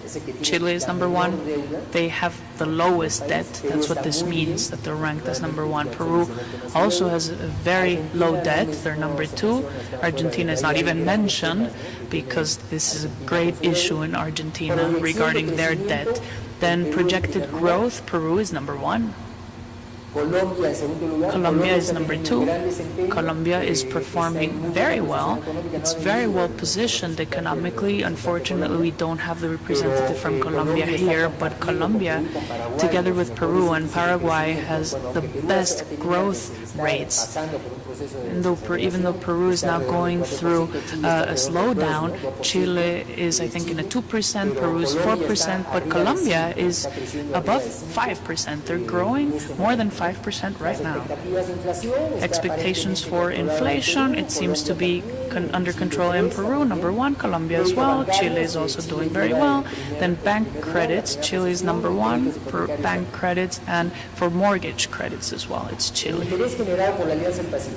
Chile is number 1. They have the lowest debt. That's what this means, that they're ranked as number 1. Peru also has a very low debt. They're number 2. Argentina is not even mentioned because this is a great issue in Argentina regarding their debt. Then projected growth, Peru is number 1. Colombia is number 2. Colombia is performing very well. It's very well positioned economically. Unfortunately, we don't have the representative from Colombia here, but Colombia, together with Peru and Paraguay, has the best growth rates. even though Peru is now going through a slowdown, Chile is, I think, in a 2%, Peru is 4%, but Colombia is above 5%. They're growing more than 5% right now. Expectations for inflation, it seems to be under control in Peru, number one, Colombia as well. Chile is also doing very well. Then bank credits, Chile is number one for bank credits, and for mortgage credits as well, it's Chile.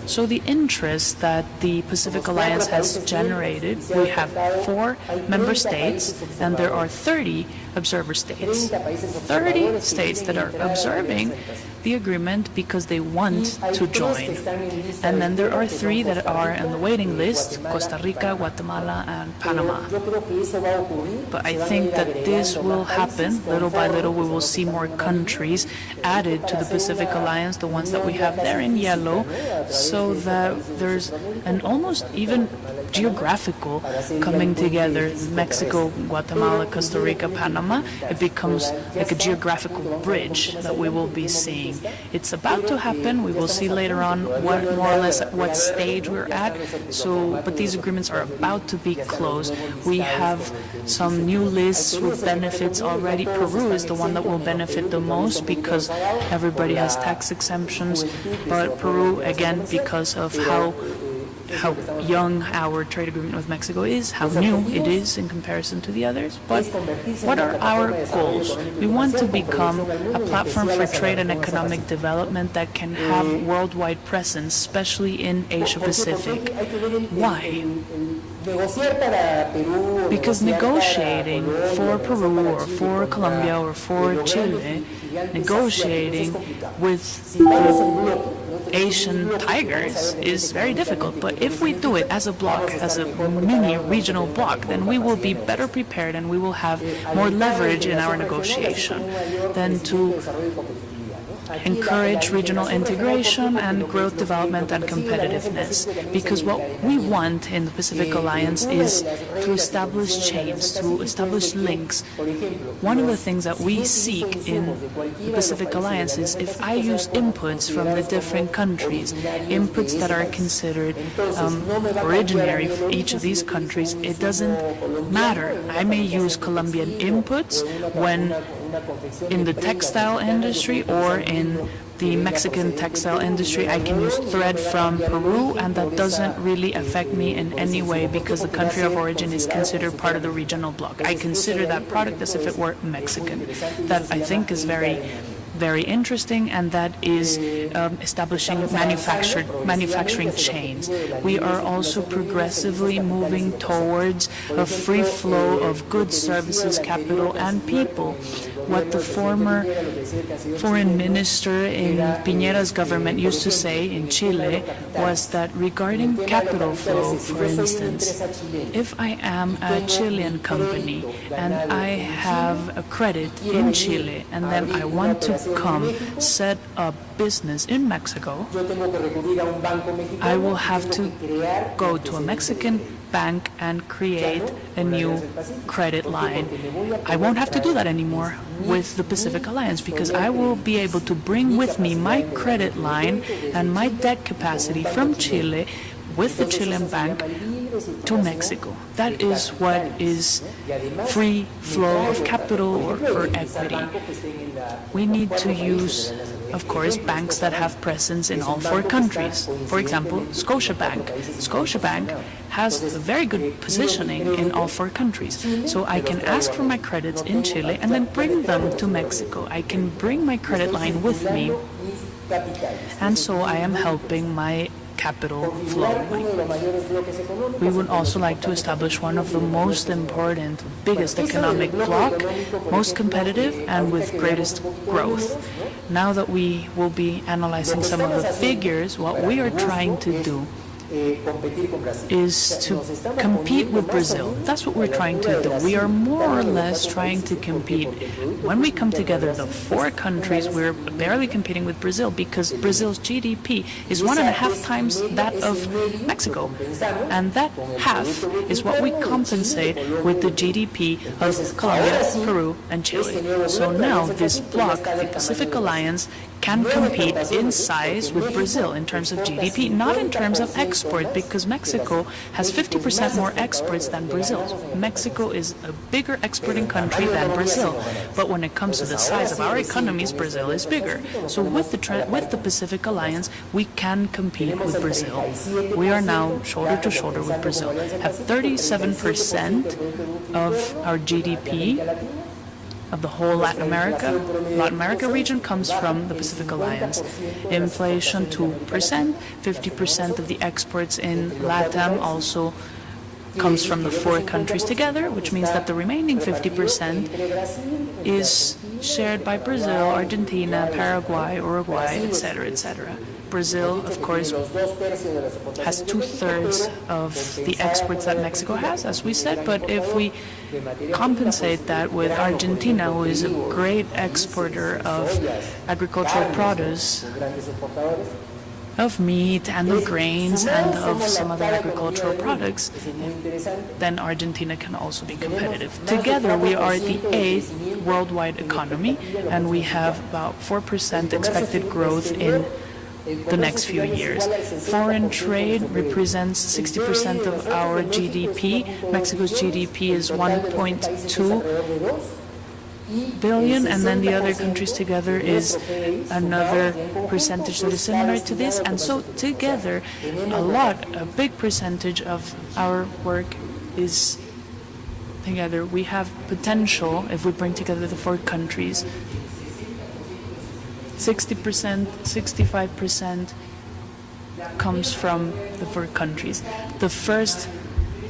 So the interest that the Pacific Alliance has generated, we have 4 member states, and there are 30 observer states. 30 states that are observing the agreement because they want to join. And then there are 3 that are on the waiting list, Costa Rica, Guatemala, and Panama. But I think that this will happen. Little by little, we will see more countries added to the Pacific Alliance, the ones that we have there in yellow, so that there's an almost even geographical coming together. Mexico, Guatemala, Costa Rica, Panama, it becomes like a geographical bridge that we will be seeing. It's about to happen. We will see later on what more or less at what stage we're at. So, but these agreements are about to be closed. We have some new lists with benefits already. Peru is the one that will benefit the most because everybody has tax exemptions, but Peru, again, because of how young our trade agreement with Mexico is, how new it is in comparison to the others. But what are our goals? We want to become a platform for trade and economic development that can have worldwide presence, especially in Asia Pacific. Why? Because negotiating for Peru or for Colombia or for Chile, negotiating with Asian tigers is very difficult, but if we do it as a bloc, as a mini regional bloc, then we will be better prepared and we will have more leverage in our negotiation than to encourage regional integration and growth, development, and competitiveness. Because what we want in the Pacific Alliance is to establish chains, to establish links. One of the things that we seek in the Pacific Alliance is if I use inputs from the different countries, inputs that are considered originary for each of these countries, it doesn't matter. I may use Colombian inputs when in the textile industry or in the Mexican textile industry. I can use thread from Peru, and that doesn't really affect me in any way because the country of origin is considered part of the regional bloc. I consider that product as if it were Mexican. That I think is very interesting, and that is establishing manufacturing chains. We are also progressively moving towards a free flow of goods, services, capital, and people. What the former foreign minister in Piñera's government used to say in Chile was that regarding capital flow, for instance, if I am a Chilean company and I have a credit in Chile and then I want to come set up business in Mexico, I will have to go to a Mexican bank and create a new credit line. I won't have to do that anymore with the Pacific Alliance because I will be able to bring with me my credit line and my debt capacity from Chile with the Chilean bank to Mexico. That is what is free flow of capital or equity. We need to use, of course, banks that have presence in all 4 countries. For example, Scotiabank. Scotiabank has a very good positioning in all 4 countries. So I can ask for my credits in Chile and then bring them to Mexico. I can bring my credit line with me, and so I am helping my capital flow. We would also like to establish one of the most important, biggest economic bloc, most competitive and with greatest growth. Now that we will be analyzing some of the figures, what we are trying to do is to compete with Brazil. That's what we're trying to do. We are more or less trying to compete. When we come together, the 4 countries, we're barely competing with Brazil because Brazil's GDP is 1.5 times that of Mexico. And that half is what we compensate with the GDP of Colombia, Peru, and Chile. So now this bloc, the Pacific Alliance, can compete in size with Brazil in terms of GDP, not in terms of export, because Mexico has 50% more exports than Brazil. Mexico is a bigger exporting country than Brazil, but when it comes to the size of our economies, Brazil is bigger. So with the Pacific Alliance, we can compete with Brazil. We are now shoulder to shoulder with Brazil, have 37% of our GDP of the whole Latin America region comes from the Pacific Alliance. Inflation 2%, 50% of the exports in LATAM also comes from the 4 countries together, which means that the remaining 50% is shared by Brazil, Argentina, Paraguay, Uruguay, etc., etc. Brazil, of course, has 2/3 of the exports that Mexico has, as we said, but if we compensate that with Argentina, who is a great exporter of agricultural produce, of meat and of grains and of some other agricultural products, then Argentina can also be competitive. Together, we are the 8th worldwide economy, and we have about 4% expected growth in the next few years. Foreign trade represents 60% of our GDP. Mexico's GDP is 1.2 billion, and then the other countries together is another percentage that is similar to this, and so together a big percentage of our work is together. We have potential if we bring together the 4 countries. 60%, 65% comes from the 4 countries. The first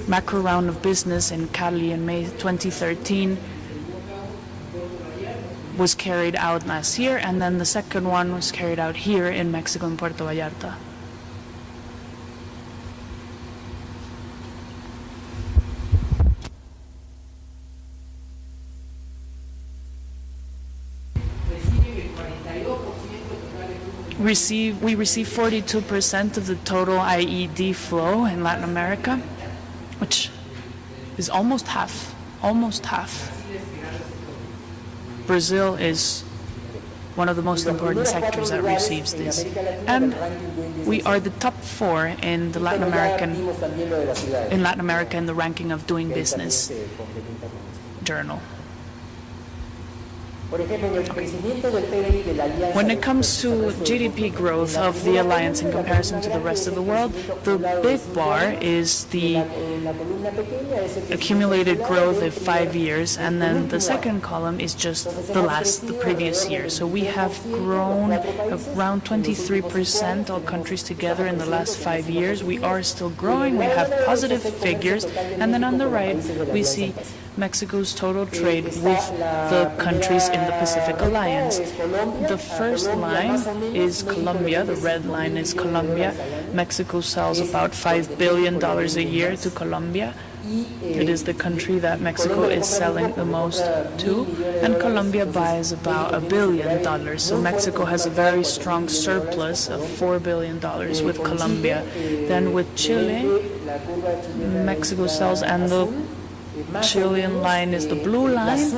macro round of business in Cali in May 2013 was carried out last year, and then the second one was carried out here in Mexico in Puerto Vallarta. We receive 42% of the total IED flow in Latin America, which is almost half. Brazil is one of the most important sectors that receives this. And we are the top 4 in Latin America in the ranking of Doing Business journal. When it comes to GDP growth of the alliance in comparison to the rest of the world, the big bar is the accumulated growth of 5 years, and then the second column is just the previous year. So we have grown around 23%, all countries together, in the last 5 years. We are still growing, we have positive figures, and then on the right we see Mexico's total trade with the countries in the Pacific Alliance. The first line is Colombia, the red line is Colombia. Mexico sells about $5 billion a year to Colombia. It is the country that Mexico is selling the most to, and Colombia buys about $1 billion. So Mexico has a very strong surplus of $4 billion with Colombia. Then with Chile, Mexico sells, and the Chilean line is the blue line.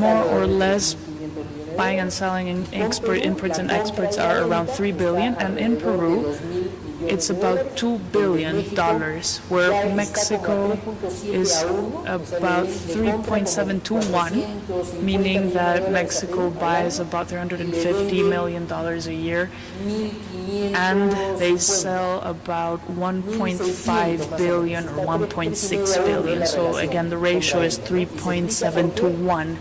More or less, buying and selling in imports and exports are around $3 billion, and in Peru it's about $2 billion, where Mexico is about 3.7 to 1, meaning that Mexico buys about $350 million a year, and they sell about 1.5 billion or 1.6 billion. So again, the ratio is 3.7 to 1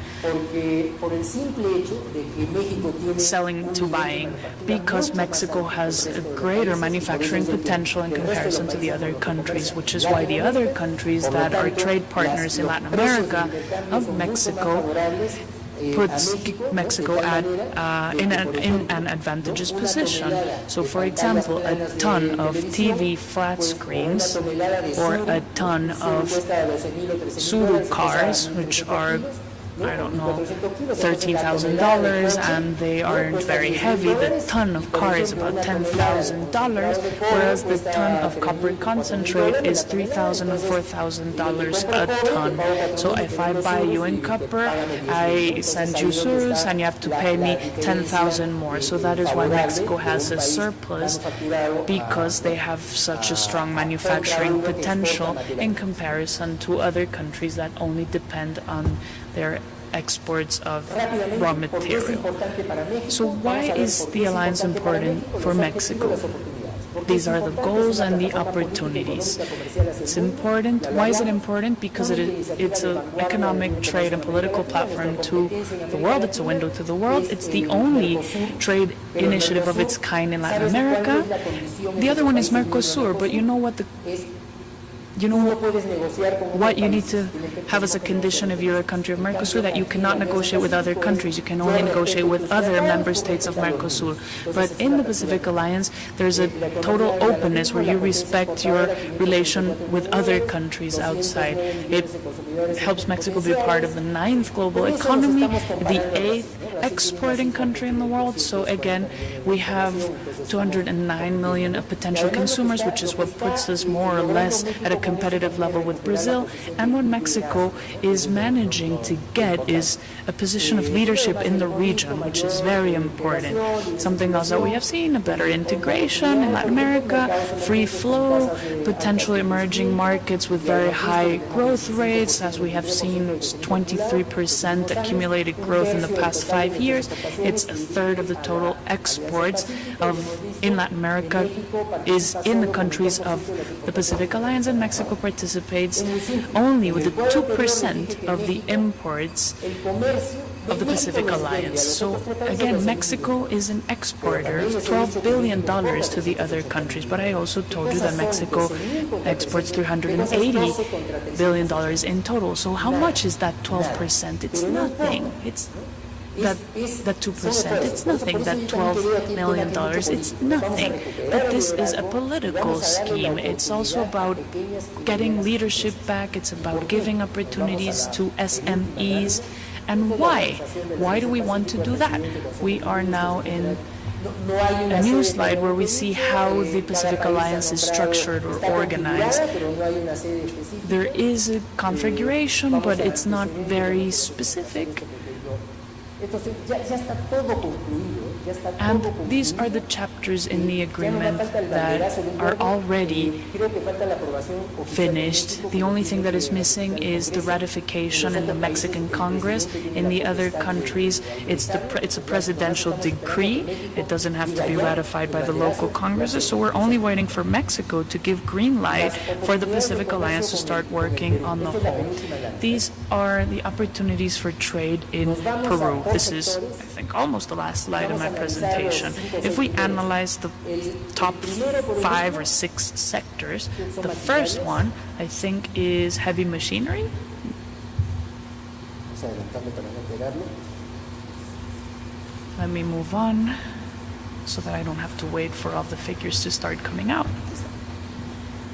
selling to buying, because Mexico has a greater manufacturing potential in comparison to the other countries, which is why the other countries that are trade partners in Latin America of Mexico puts Mexico in an advantageous position. So, for example, a ton of TV flat screens or a ton of Suru cars, which are I don't know, $13,000 and they aren't very heavy. The ton of car is about $10,000, whereas the ton of copper concentrate is $3,000 and $4,000 a ton. So if I buy you in copper, I send you surus and you have to pay me $10,000 more. So that is why Mexico has a surplus, because they have such a strong manufacturing potential in comparison to other countries that only depend on their exports of raw material. So why is the alliance important for Mexico? These are the goals and the opportunities. It's important. Why is it important? Because it's an economic, trade, and political platform to the world. It's a window to the world. It's the only trade initiative of its kind in Latin America. The other one is Mercosur, but you know what what you need to have as a condition if you're a country of Mercosur, that you cannot negotiate with other countries. You can only negotiate with other member states of Mercosur. But in the Pacific Alliance, there's a total openness where you respect your relation with other countries outside. It helps Mexico be part of the 9th global economy, the 8th exporting country in the world. So again, we have 209 million of potential consumers, which is what puts us more or less at a competitive level with Brazil. And what Mexico is managing to get is a position of leadership in the region, which is very important. Something else that we have seen, a better integration in Latin America, free flow, potentially emerging markets with very high growth rates, as we have seen. It's 23% accumulated growth in the past 5 years. It's a third of the total exports in Latin America is in the countries of the Pacific Alliance, and Mexico participates only with the 2% of the imports of the Pacific Alliance. So again, Mexico is an exporter of $12 billion to the other countries, but I also told you that Mexico exports $380 billion in total. So how much is that 12%? It's nothing. It's that 2%, it's nothing. That $12 million, it's nothing. But this is a political scheme. It's also about getting leadership back. It's about giving opportunities to SMEs. And why? Why do we want to do that? We are now in a new slide where we see how the Pacific Alliance is structured or organized. There is a configuration, but it's not very specific. And these are the chapters in the agreement that are already finished. The only thing that is missing is the ratification in the Mexican Congress. In the other countries, it's a presidential decree. It doesn't have to be ratified by the local congresses. So we're only waiting for Mexico to give green light for the Pacific Alliance to start working on the whole. These are the opportunities for trade in Peru. This is, I think, almost the last slide in my presentation. If we analyze the top 5 or 6 sectors, the first one, I think, is heavy machinery. Let me move on so that I don't have to wait for all the figures to start coming out.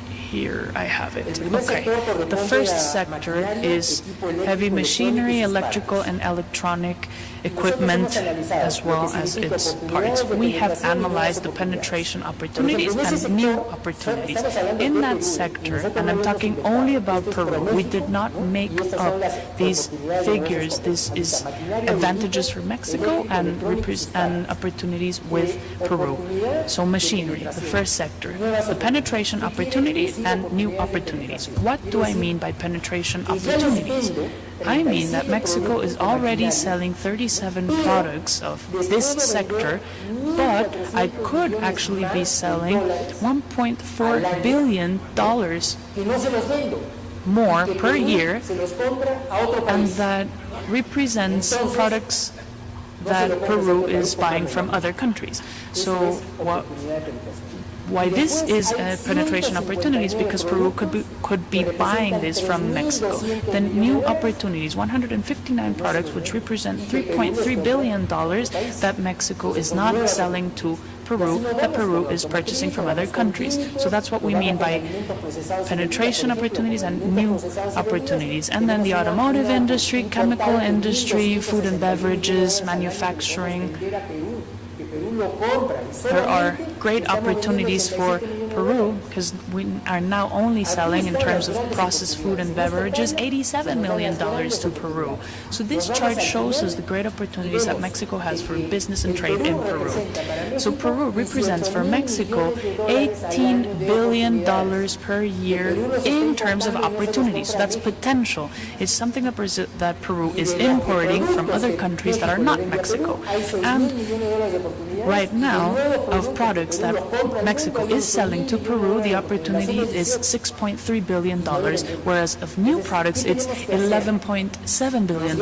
Here I have it. Okay. The first sector is heavy machinery, electrical and electronic equipment, as well as its parts. We have analyzed the penetration opportunities and new opportunities. In that sector, and I'm talking only about Peru, we did not make up these figures. This is advantages for Mexico and opportunities with Peru. So machinery, the first sector. The penetration opportunities and new opportunities. What do I mean by penetration opportunities? I mean that Mexico is already selling 37 products of this sector, but I could actually be selling $1.4 billion more per year, and that represents products that Peru is buying from other countries. So why this is a penetration opportunity is because Peru could be buying this from Mexico. Then new opportunities, 159 products which represent $3.3 billion that Mexico is not selling to Peru, that Peru is purchasing from other countries. So that's what we mean by penetration opportunities and new opportunities. And then the automotive industry, chemical industry, food and beverages, manufacturing. There are great opportunities for Peru because we are now only selling, in terms of processed food and beverages, $87 million to Peru. So this chart shows us the great opportunities that Mexico has for business and trade in Peru. So Peru represents for Mexico $18 billion per year in terms of opportunities. So that's potential. It's something that Peru is importing from other countries that are not Mexico. And right now, of products that Mexico is selling to Peru, the opportunity is $6.3 billion, whereas of new products, it's $11.7 billion.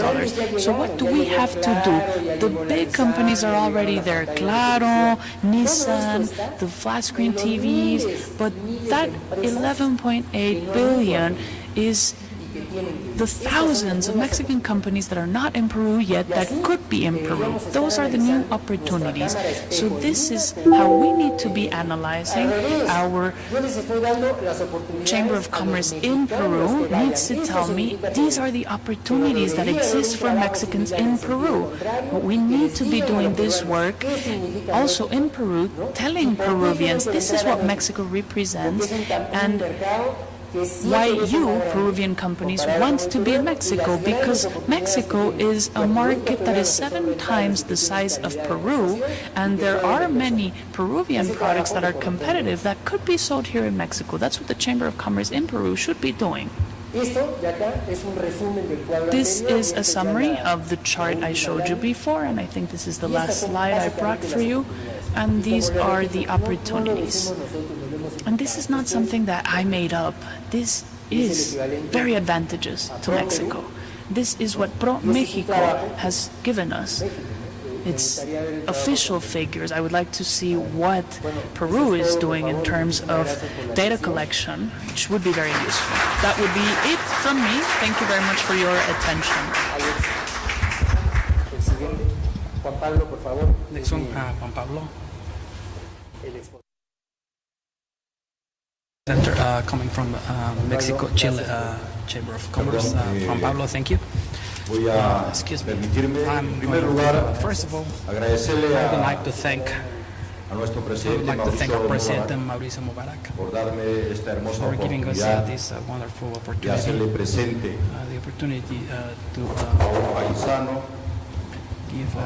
So what do we have to do? The big companies are already there, Claro, Nissan, the flat screen TVs, but that $11.8 billion is the thousands of Mexican companies that are not in Peru yet that could be in Peru. Those are the new opportunities. So this is how we need to be analyzing. Our Chamber of Commerce in Peru needs to tell me these are the opportunities that exist for Mexicans in Peru. But we need to be doing this work also in Peru, telling Peruvians this is what Mexico represents and why you, Peruvian companies, want to be in Mexico, because Mexico is a market that is 7 times the size of Peru, and there are many Peruvian products that are competitive that could be sold here in Mexico. That's what the Chamber of Commerce in Peru should be doing. This is a summary of the chart I showed you before, and I think this is the last slide I brought for you, and these are the opportunities. And this is not something that I made up. This is very advantageous to Mexico. This is what Pro Mexico has given us. It's official figures. I would like to see what Peru is doing in terms of data collection, which would be very useful. That would be it from me. Thank you very much for your attention. Next one, Juan Pablo. Center, coming from Mexico, Chile, Chamber of Commerce. Juan Pablo, thank you. Excuse me. I'm going to, first of all, I would like to thank our President Mauricio Mubarak for giving us this wonderful opportunity, the opportunity to give a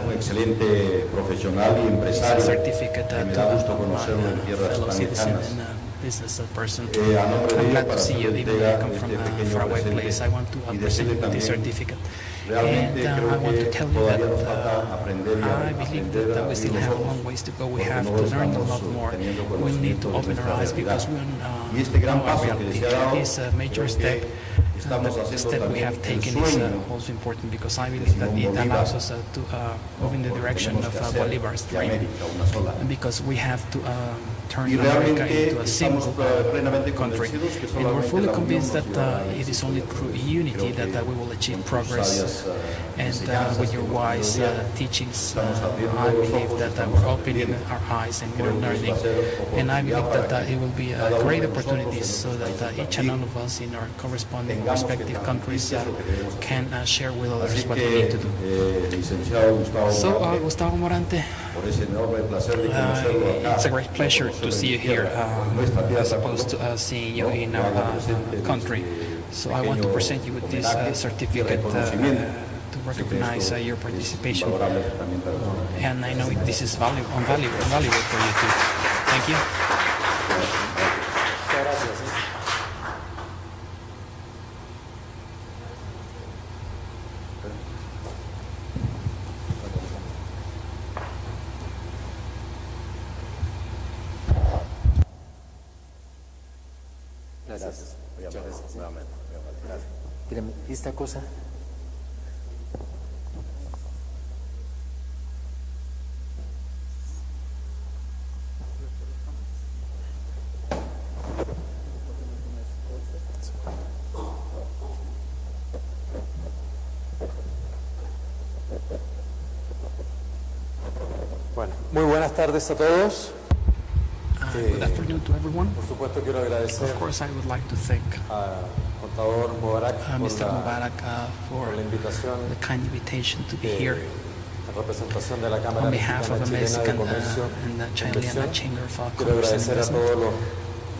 certificate to a fellow citizen and business person. I'm glad to see you, even though I come from a faraway place. I want to present you with this certificate. And I want to tell you that I believe that we still have a long ways to go. We have to learn a lot more. We need to open our eyes because we know our reality. This major step we have taken is also important because I believe that it allows us to move in the direction of Bolivar's dream. And because we have to turn America into a single country. And we're fully convinced that it is only through unity that we will achieve progress. And with your wise teachings, I believe that we're opening our eyes and we're learning. And I believe that it will be a great opportunity so that each and all of us in our corresponding respective countries can share with others what we need to do. So, Gustavo Morante, it's a great pleasure to see you here as opposed to seeing you in our country. So I want to present you with this certificate to recognize your participation. And I know this is valuable for you too. Thank you. Gracias. Muchas gracias. Nuevamente. Espérame, esta cosa. Muy buenas tardes a todos. Good afternoon to everyone. Por supuesto quiero agradecer Of course, I would like to thank al contador Mubarak Mr. Mubarak por for la invitación the kind invitation to be here en representación de la Cámara on behalf of the Mexicana Mexican de Comercio and the e Chilean Inversión. Chamber of Quiero Commerce and agradecer a Investment. todos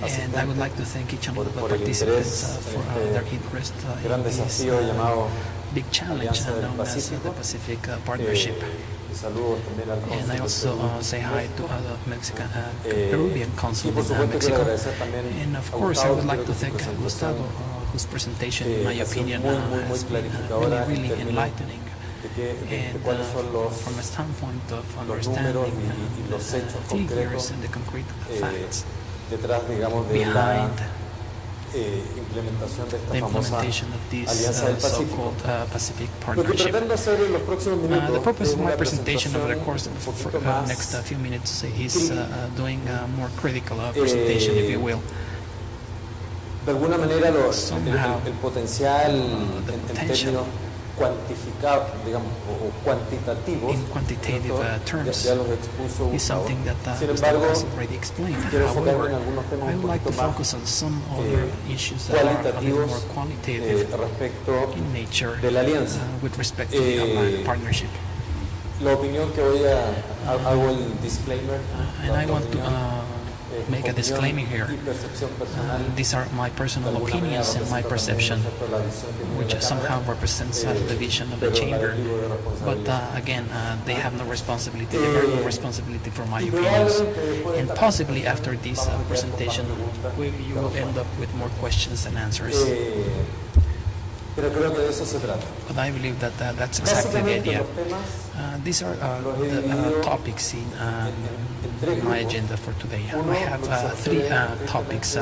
los And I would like to thank each and all of the por el participants interés for en their este interest gran in this desafío llamado big challenge Alianza del known as the Pacífico. Pacific Partnership. Y saludos también al And I cónsul de also Perú. say hi to other Mexican, Peruvian consul Y por in supuesto quiero Mexico. agradecer también And of a course, I Gustavo, would like creo to que su thank presentación Gustavo, whose presentation, in my ha sido opinion, muy has been clarificadora really, en really términos enlightening. de And cuáles son from a standpoint of números understanding y los the hechos figures concretos and the concrete facts detrás, digamos, de la behind implementación de the esta famosa implementation of this Alianza del Pacífico. so-called Pacific Lo que Partnership. pretendo hacer en los próximos minutos The purpose es of my una presentation over the presentación course un of poquito the más next few minutes is doing a more critical presentation, if you will. de alguna manera Somehow, el potencial the en potential términos cuantificados, digamos, o cuantitativos, in quantitative terms ya los expuso is Gustavo. something that Sin Gustavo embargo, has already explained. quiero enfocarme However, en algunos temas I un would like to poquito más focus on some other issues that are a little cualitativos more qualitative respecto in nature de la alianza. with respect to the partnership. La opinión que hago el disclaimer. And I want to make a opinión disclaimer here. y percepción personal, These are my personal de alguna manera opinions and my representa perception, también respecto a la visión que tiene which la Cámara, somehow represents the vision of the pero chamber. nada de But responsabilidad. again, they have no responsibility, they bear no responsibility for my opinions. And possibly after this presentation, you will end up with more questions than answers. Pero creo que de eso se trata. But I believe that that's exactly the Básicamente idea. los temas These are the topics in my agenda for today. I have three topics.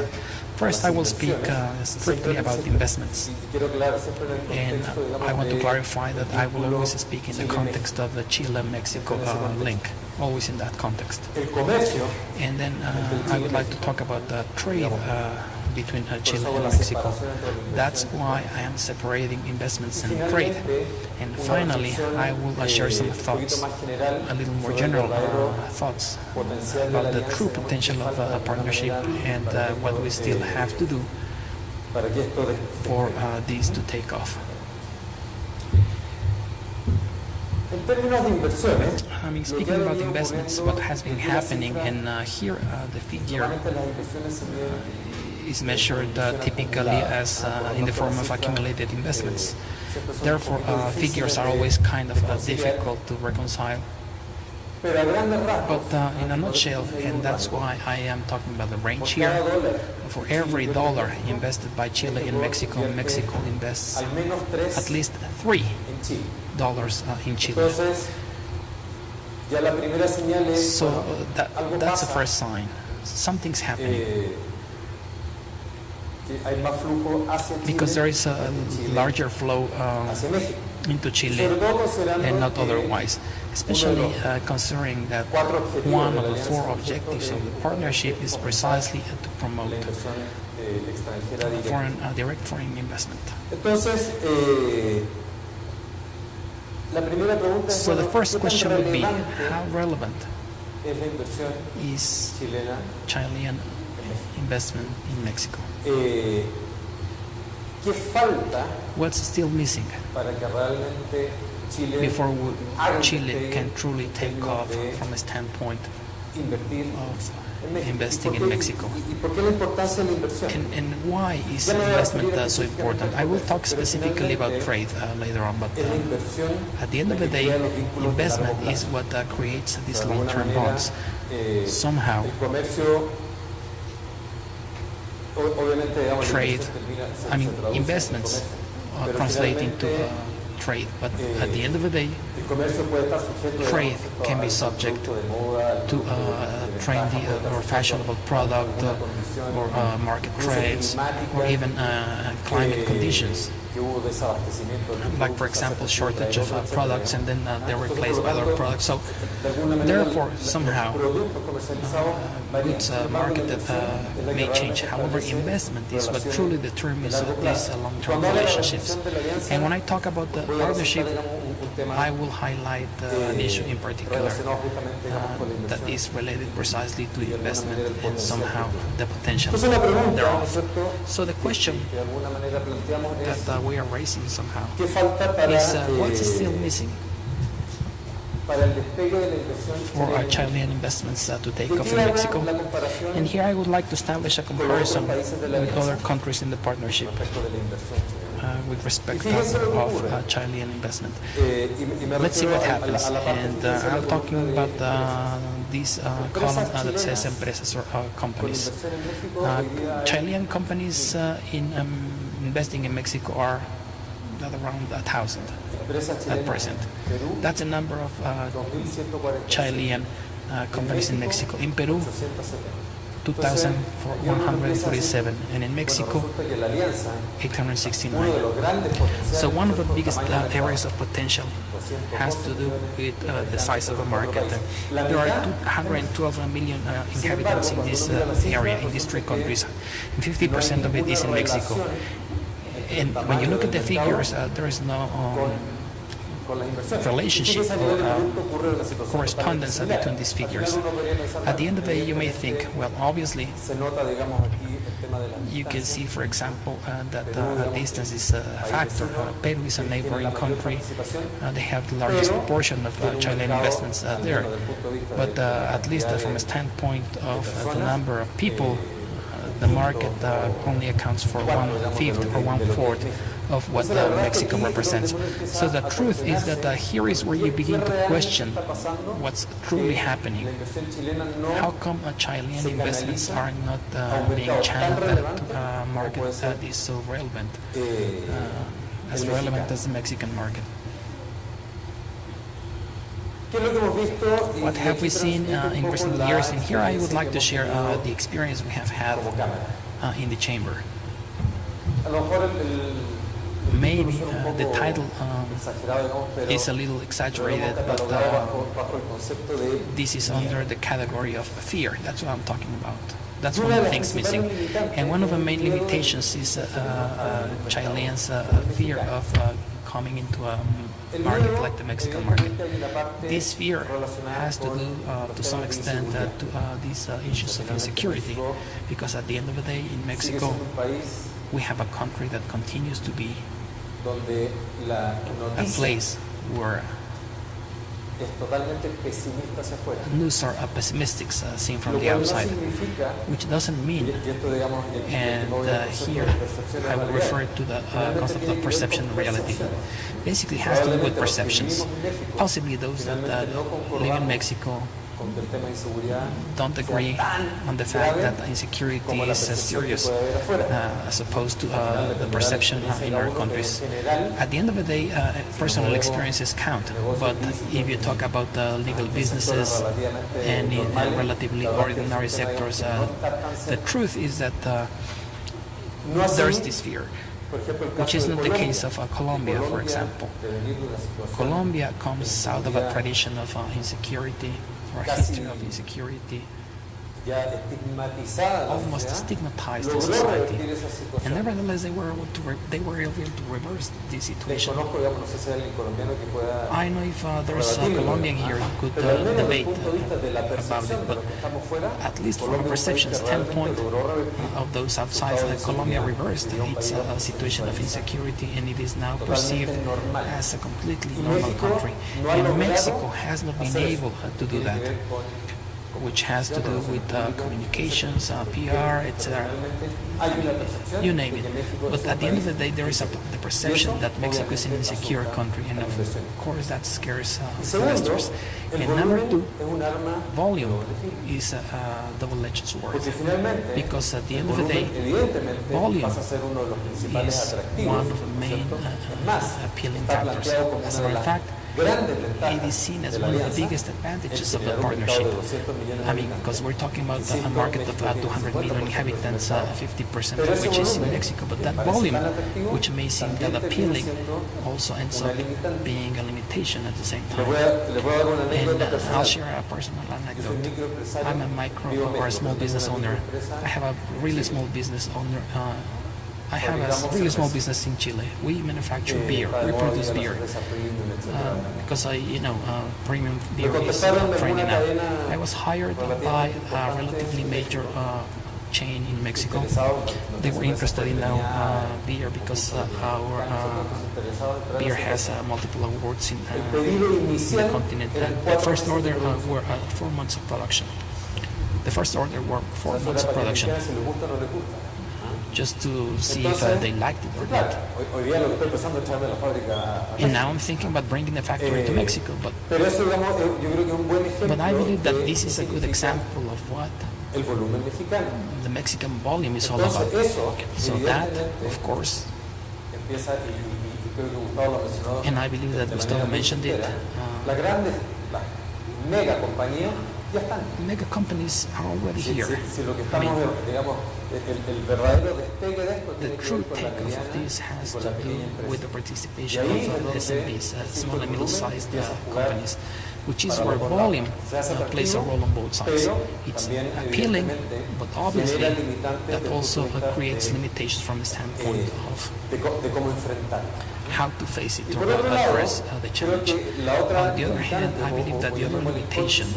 First, I will speak strictly about investments. y quiero aclarar siempre en el And contexto, digamos, I want to de clarify that I will always speak in the context of the Chile-Mexico link, always in that context. el comercio. And then I would like to talk about the trade between Chile Por eso and la Mexico. separación entre la inversión That's why I am separating investments and trade. And finally, I will share some thoughts, a little more general thoughts about the true potential of a partnership and what we still have to do para que esto for these to take off. en términos de inversiones, I mean, speaking about investments, what has been happening, and here the figure normalmente las inversiones se miden is measured typically as in the form of accumulated investments. Therefore, figures are always kind of difficult to reconcile. pero a grandes rasgos, But in a nutshell, and that's why I am talking about the range here, cada dólar for every dollar invested by Chile in Mexico, Mexico invests al menos 3 at least $3 en Chile. in Chile. Entonces, ya la primera señal es, So bueno, algo that's the pasa, first sign. Something's happening. Que hay más flujo hacia Chile, Because there is a Chile, larger flow hacia México. into Chile Sobre todo considerando and not que otherwise, especially considering that one of the four objectives of the partnership is precisely to promote la inversión extranjera directa. direct foreign investment. Entonces, la primera pregunta es, So the bueno, first ¿qué tan question would be, relevante how relevant es la inversión is chilena? Chilean investment in Mexico? ¿Qué falta What's still missing para que realmente Chile before haga Chile despegue can truly en take términos off de from a standpoint invertir of en México? investing ¿Y in por qué- Mexico? ¿Y por qué la importancia de la inversión? And why is investment so important? I will talk specifically about trade later on, but Es la inversión at the end la of the que day, crea los vínculos de investment largo is plazo. what creates these De alguna long-term manera, bonds. Somehow, el comercio, obviamente, digamos, la trade, inversión termina- I mean, se traduce en investments comercio, pero translate into finalmente, trade, but at the end of the day, el comercio puede estar sujeto, trade digamos, can be al subject producto de moda, al to producto de trendy ventaja, puede or estar fashionable product or market trends or even climate conditions. que hubo desabastecimiento de Like, for productos, example, hace shortage of etcétera, products and then they're Entonces, replaced por by lo other tanto, products. So de alguna manera, therefore, los somehow, productos comercializados goods market that may change. However, investment is what truly determines these long-term relationships. And when I talk about the partnership, I will highlight an issue in particular that is related precisely to investment and somehow the potential thereof. So the question that we are raising somehow is what's still missing for our Chilean investments to take off in Mexico. And here I would like to establish a comparison with other countries in the partnership with respect of Chilean investment. Let's see what happens. And I'm talking about this column that says empresas or companies. Chilean companies in investing in Mexico are at around 1,000 at present. That's the number of Chilean companies in Mexico. In Peru, 2,147, and in Mexico, 869. So one of the biggest areas of potential has to do with the size of the market. There are 212 million inhabitants in this area, in these three countries, and 50% of it is in Mexico. And when you look at the figures, there is no relationship or correspondence between these figures. At the end of the day, you may think, well, obviously, you can see, for example, that distance is a factor. Peru is a neighboring country. They have the largest proportion of Chilean investments there. But at least from a standpoint of the number of people, the market only accounts for 1/5 or 1/4 of what Mexico represents. So the truth is that here is where you begin to question what's truly happening. How come Chilean investments are not being channeled to a market that is so relevant, as relevant as the Mexican market? What have we seen in recent years? And here I would like to share the experience we have had in the chamber. Maybe the title is a little exaggerated, but this is under the category of fear. That's what I'm talking about. That's one of the things missing. And one of the main limitations is Chileans' fear of coming into a market like the Mexican market. This fear has to do, to some extent, to these issues of insecurity, because at the end of the day, in Mexico, we have a country that continues to be a place where news are pessimistic seen from the outside, which doesn't mean, and here I will refer to the concept of perception and reality. Basically has to do with perceptions. Possibly those that live in Mexico don't agree on the fact that insecurity is serious as opposed to the perception in our countries. At the end of the day, personal experiences count, but if you talk about legal businesses and in relatively ordinary sectors, the truth is that there's this fear, which is not the case of Colombia, for example. Colombia comes out of a tradition of insecurity, or a history of insecurity, almost stigmatized in society, and nevertheless they were able to reverse the situation. I know if there's a Colombian here who could debate about it, but at least from a perception standpoint of those outside, Colombia reversed its situation of insecurity, and it is now perceived as a completely normal country. And Mexico has not been able to do that, which has to do with communications, PR, etc. You name it. But at the end of the day, there is the perception that Mexico is an insecure country, and of course that scares investors. And number two, volume is a double-edged sword, because at the end of the day, volume is one of the main appealing factors. As a matter of fact, it is seen as one of the biggest advantages of the partnership. I mean, because we're talking about a market of 200 million inhabitants, 50% of which is in Mexico, but that volume, which may seem that appealing, also ends up being a limitation at the same time. And I'll share a personal anecdote. I'm a micro or a small business owner. I have a really small business owner. I have a really small business in Chile. We manufacture beer. We produce beer because premium beer is trending now. I was hired by a relatively major chain in Mexico. They were interested in our beer because our beer has multiple awards in the continent. The first order were 4 months of production. The first order were 4 months of production, just to see if they liked it or not. And now I'm thinking about bringing the factory to Mexico, but I believe that this is a good example of what the Mexican volume is all about. So that, of course, and I believe that Gustavo mentioned it, mega companies are already here. I mean, the true takeoff of this has to do with the participation of SMBs, small and middle-sized companies, which is where volume plays a role on both sides. It's appealing, but obviously that also creates limitations from the standpoint of how to face it or address the challenge. On the other hand, I believe that the other limitation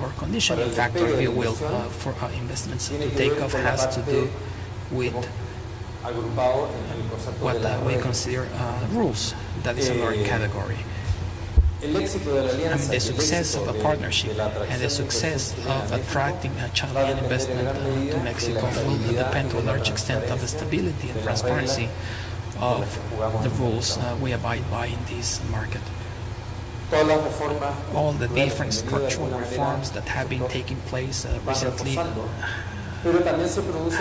or conditioning factor, if you will, for investments to take off has to do with what we consider rules. That is another category. I mean, the success of a partnership and the success of attracting a Chilean investment to Mexico will depend to a large extent on the stability and transparency of the rules we abide by in this market. All the different structural reforms that have been taking place recently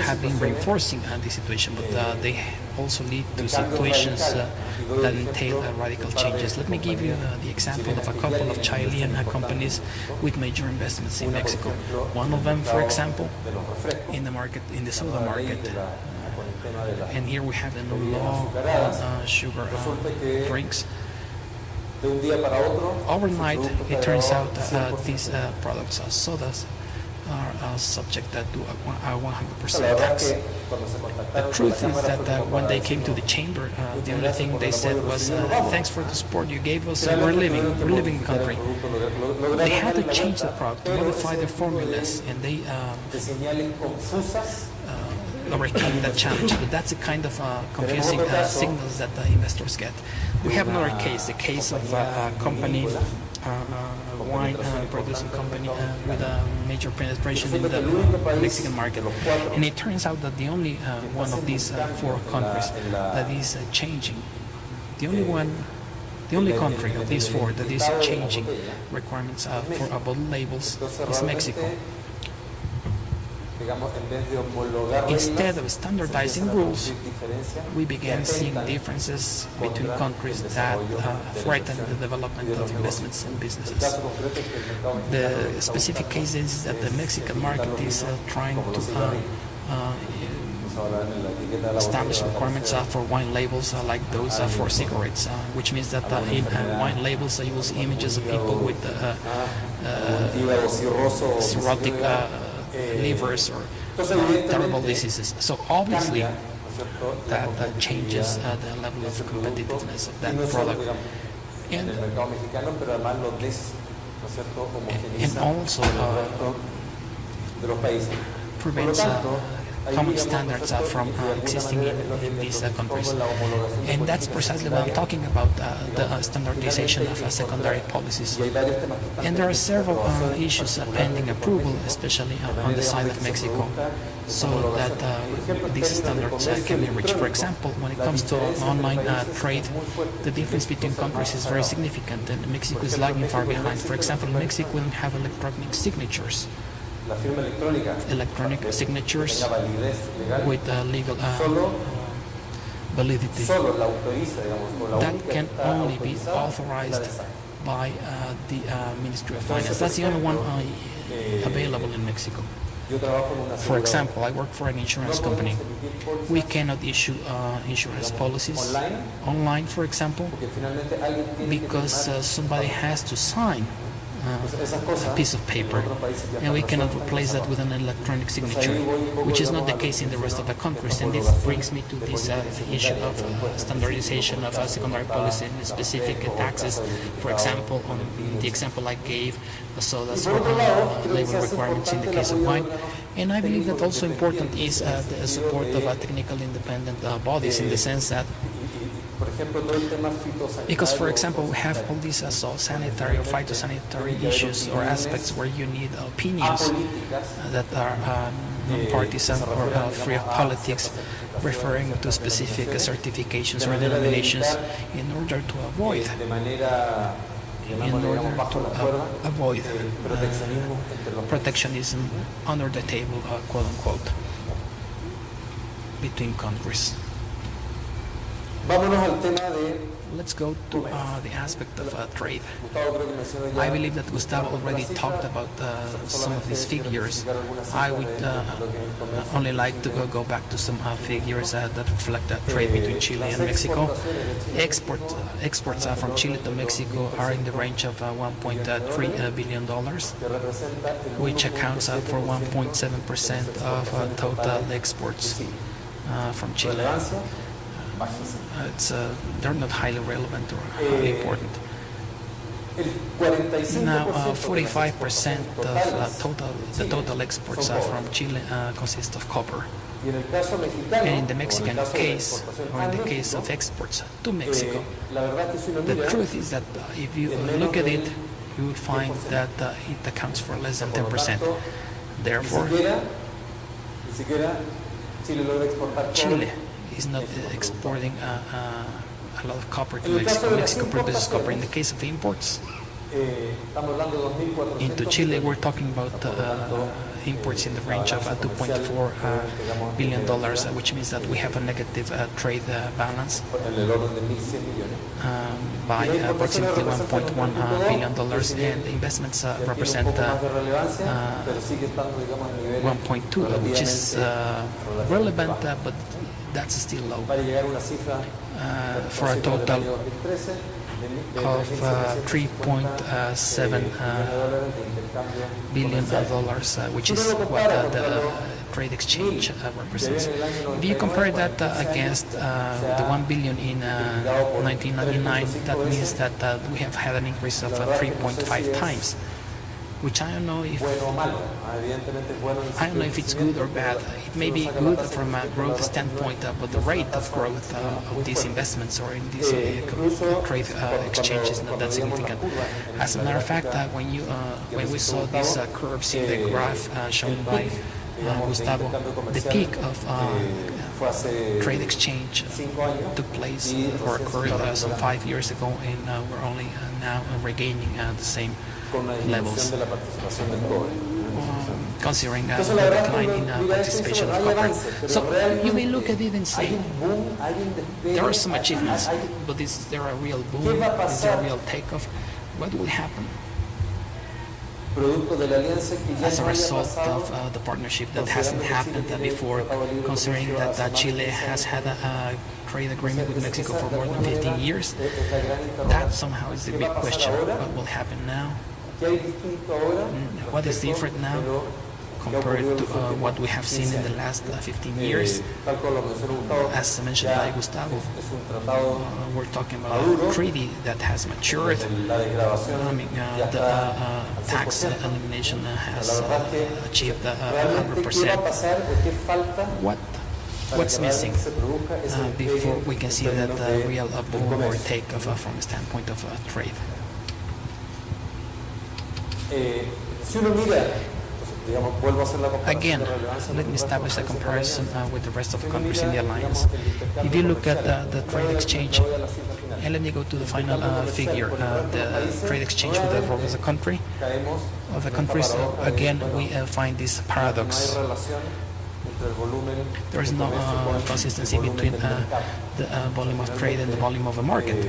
have been reinforcing the situation, but they also lead to situations that entail radical changes. Let me give you the example of a couple of Chilean companies with major investments in Mexico. One of them, for example, in the market, in the soda market, and here we have the new law on sugar drinks. Overnight, it turns out that these products, sodas, are subject to a 100% tax. The truth is that when they came to the chamber, the only thing they said was, thanks for the support you gave us, we're living in country. They had to change the product, to modify their formulas, and they overcame that challenge. But that's the kind of confusing signals that the investors get. We have another case, the case of a company, wine producing company with a major penetration in the Mexican market. And it turns out that the only one of these 4 countries that is changing, the only country of these 4 that is changing requirements for bottle labels is Mexico. Instead of standardizing rules, we began seeing differences between countries that threaten the development of investments and businesses. The specific case is that the Mexican market is trying to establish requirements for wine labels like those for cigarettes, which means that in wine labels you will see images of people with cirrhotic livers or terrible diseases. So obviously that changes the level of competitiveness of that product. And also prevents common standards from existing in these countries. And that's precisely what I'm talking about, the standardization of secondary policies. And there are several issues pending approval, especially on the side of Mexico, so that these standards can be reached. For example, when it comes to online trade, the difference between countries is very significant, and Mexico is lagging far behind. For example, Mexico will have electronic signatures. Electronic signatures with legal validity. That can only be authorized by the Ministry of Finance. That's the only one available in Mexico. For example, I work for an insurance company. We cannot issue insurance policies online, for example, because somebody has to sign a piece of paper, and we cannot replace that with an electronic signature, which is not the case in the rest of the countries. And this brings me to this issue of standardization of secondary policy and specific taxes. For example, on the example I gave, sodas or labor requirements in the case of wine. And I believe that also important is the support of technical independent bodies, in the sense that, because, for example, we have all these sanitary or phytosanitary issues or aspects where you need opinions that are non-partisan or free of politics, referring to specific certifications or denominations in order to avoid protectionism under the table, quote unquote, between countries. Let's go to the aspect of trade. I believe that Gustavo already talked about some of these figures. I would only like to go back to some figures that reflect trade between Chile and Mexico. Exports from Chile to Mexico are in the range of $1.3 billion, which accounts for 1.7% of total exports from Chile. They're not highly relevant or highly important. Now, 45% of the total exports from Chile consist of copper. And in the Mexican case, or in the case of exports to Mexico, the truth is that if you look at it, you will find that it accounts for less than 10%. Therefore, Chile is not exporting a lot of copper to Mexico. Mexico produces copper. In the case of imports into Chile, we're talking about imports in the range of $2.4 billion, which means that we have a negative trade balance by approximately $1.1 billion, and investments represent 1.2, which is relevant, but that's still low, for a total of $3.7 billion, which is what the trade exchange represents. If you compare that against the $1 billion in 1999, that means that we have had an increase of 3.5 times, which I don't know if it's good or bad. It may be good from a growth standpoint, but the rate of growth of these investments or in this trade exchange is not that significant. As a matter of fact, when we saw these curves in the graph shown by Gustavo, the peak of trade exchange took place or occurred some 5 years ago, and we're only now regaining the same levels, considering the decline in participation of copper. So you may look at it and say, there are some achievements, but is there a real boom? Is there a real takeoff? What will happen as a result of the partnership that hasn't happened before, considering that Chile has had a trade agreement with Mexico for more than 15 years? That somehow is the big question. What will happen now? What is different now compared to what we have seen in the last 15 years? As mentioned by Gustavo, we're talking about a treaty that has matured. The tax elimination has achieved 100%. What's missing before we can see that real boom or takeoff from the standpoint of trade? Again, let me establish a comparison with the rest of the countries in the alliance. If you look at the trade exchange, and let me go to the final figure, the trade exchange with the rest of the country, of the countries, again, we find this paradox. There is no consistency between the volume of trade and the volume of the market.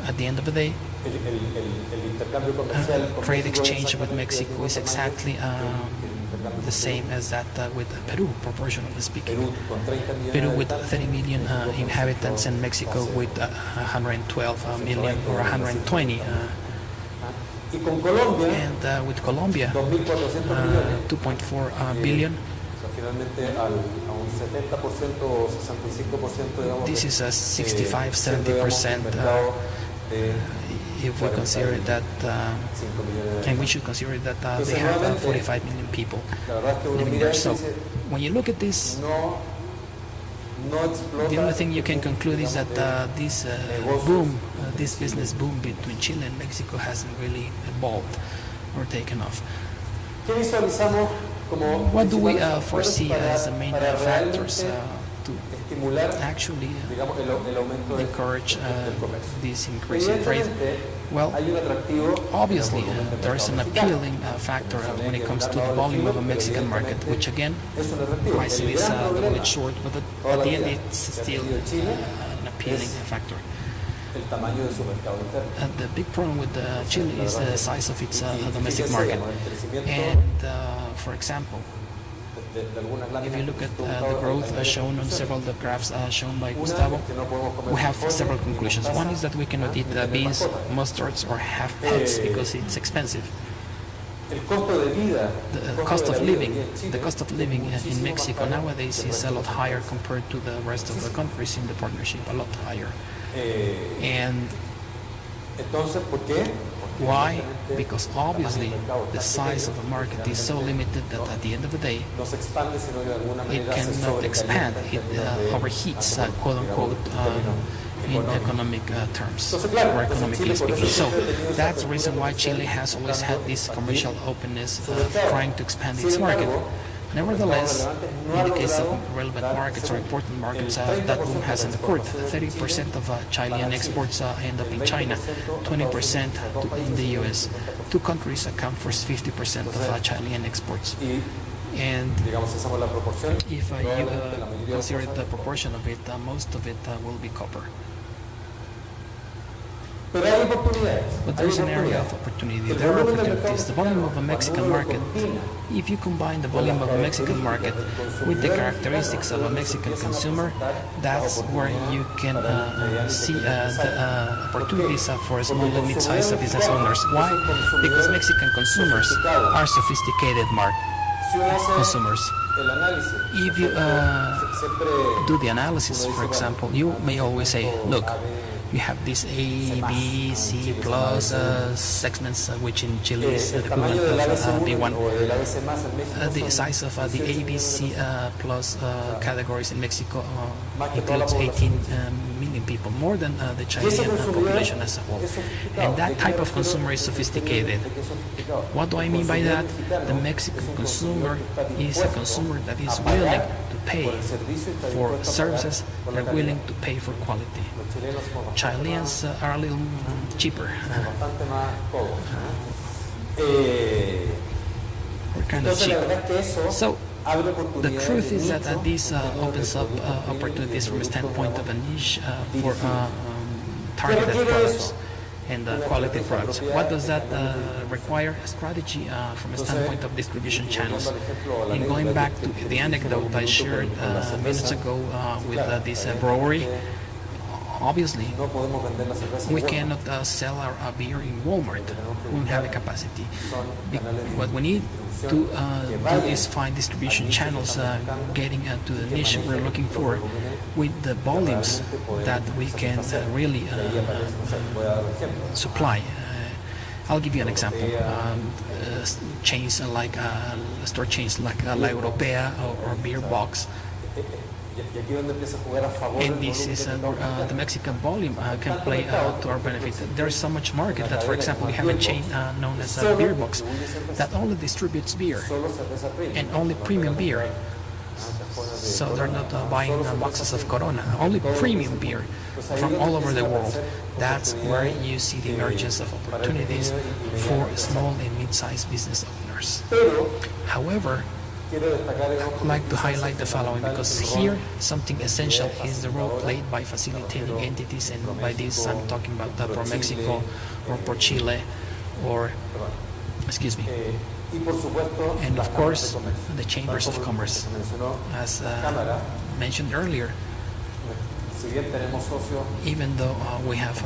At the end of the day, trade exchange with Mexico is exactly the same as that with Peru, proportionally speaking. Peru with 30 million inhabitants and Mexico with 112 million or 120. And with Colombia, 2.4 billion. This is a 65-70%. If we consider that, and we should consider that they have 45 million people living there. So when you look at this, the only thing you can conclude is that this boom, this business boom between Chile and Mexico hasn't really evolved or taken off. What do we foresee as the main factors to actually encourage this increase in trade? Well, obviously, there's an appealing factor when it comes to the volume of a Mexican market, which again, pricing is a little bit short, but at the end, it's still an appealing factor. The big problem with Chile is the size of its domestic market. And for example, if you look at the growth shown on several of the graphs shown by Gustavo, we have several conclusions. One is that we cannot eat beans, mustards, or half eggs because it's expensive. The cost of living in Mexico nowadays is a lot higher compared to the rest of the countries in the partnership, a lot higher. And why? Because obviously the size of the market is so limited that at the end of the day it cannot expand. It overheats, quote unquote, in economic terms, or economically speaking. So that's the reason why Chile has always had this commercial openness, trying to expand its market. Nevertheless, in the case of relevant markets or important markets, that boom hasn't occurred. 30% of Chilean exports end up in China, 20% in the US. Two countries account for 50% of Chilean exports. And if you consider the proportion of it, most of it will be copper. But there is an area of opportunity. There are opportunities. The volume of a Mexican market, if you combine the volume of a Mexican market with the characteristics of a Mexican consumer, that's where you can see the opportunities for small and mid-sized business owners. Why? Because Mexican consumers are sophisticated consumers. If you do the analysis, for example, you may always say, look, you have this A, B, C plus segments, which in Chile is the equivalent of B1. The size of the A, B, C plus categories in Mexico includes 18 million people, more than the Chinese population as a whole. And that type of consumer is sophisticated. What do I mean by that? The Mexican consumer is a consumer that is willing to pay for services, they're willing to pay for quality. Chileans are a little cheaper. We're kind of cheap. So the truth is that this opens up opportunities from a standpoint of a niche for targeted products and quality products. What does that require? A strategy from a standpoint of distribution channels. And going back to the anecdote I shared minutes ago with this brewery, obviously, we cannot sell our beer in Walmart. We don't have the capacity. What we need to do is find distribution channels getting to the niche we're looking for with the volumes that we can really supply. I'll give you an example. Chains like store chains like La Europea or Beer Box. And this is the Mexican volume can play to our benefit. There is so much market that, for example, we have a chain known as Beer Box that only distributes beer and only premium beer. So they're not buying boxes of Corona, only premium beer from all over the world. That's where you see the emergence of opportunities for small and mid-sized business owners. However, I'd like to highlight the following, because here something essential is the role played by facilitating entities, and by this I'm talking about for Mexico or for Chile, or, excuse me, and of course the chambers of commerce. As mentioned earlier, even though we have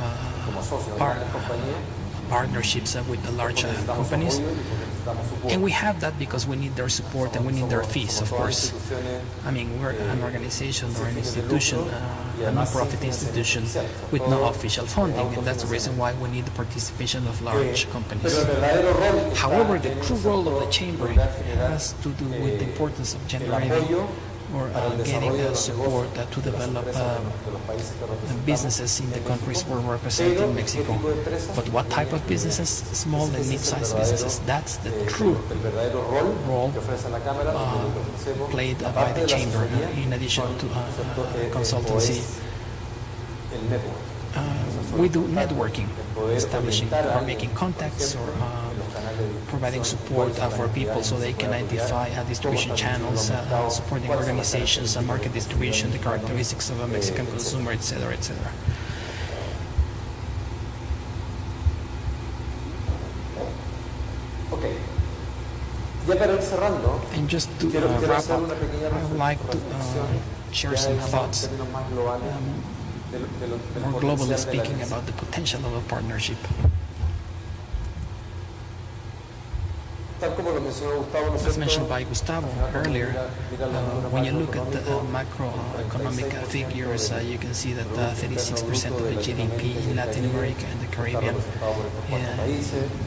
partnerships with the large companies, and we have that because we need their support and we need their fees, of course. I mean, we're an organization or an institution, a non-profit institution with no official funding, and that's the reason why we need the participation of large companies. However, the true role of the chamber has to do with the importance of generating or getting support to develop businesses in the countries we're representing, Mexico. But what type of businesses? Small and mid-sized businesses. That's the true role played by the chamber, in addition to consultancy. We do networking, establishing or making contacts, or providing support for people so they can identify distribution channels, supporting organizations, market distribution, the characteristics of a Mexican consumer, etc., etc. And just to wrap up, I would like to share some thoughts, more globally speaking, about the potential of a partnership. As mentioned by Gustavo earlier, when you look at the macroeconomic figures, you can see that 36% of the GDP in Latin America and the Caribbean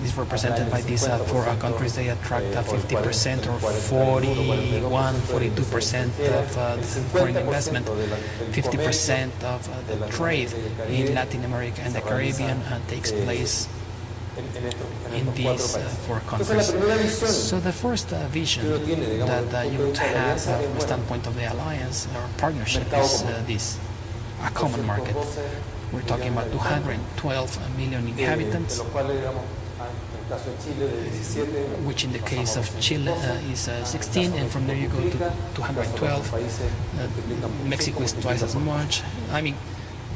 is represented by these four countries. They attract 50% or 42% of the foreign investment. 50% of the trade in Latin America and the Caribbean takes place in these four countries. So the first vision that you would have from the standpoint of the alliance or partnership is this: a common market. We're talking about 212 million inhabitants, which in the case of Chile is 16, and from there you go to 212. Mexico is twice as much. I mean,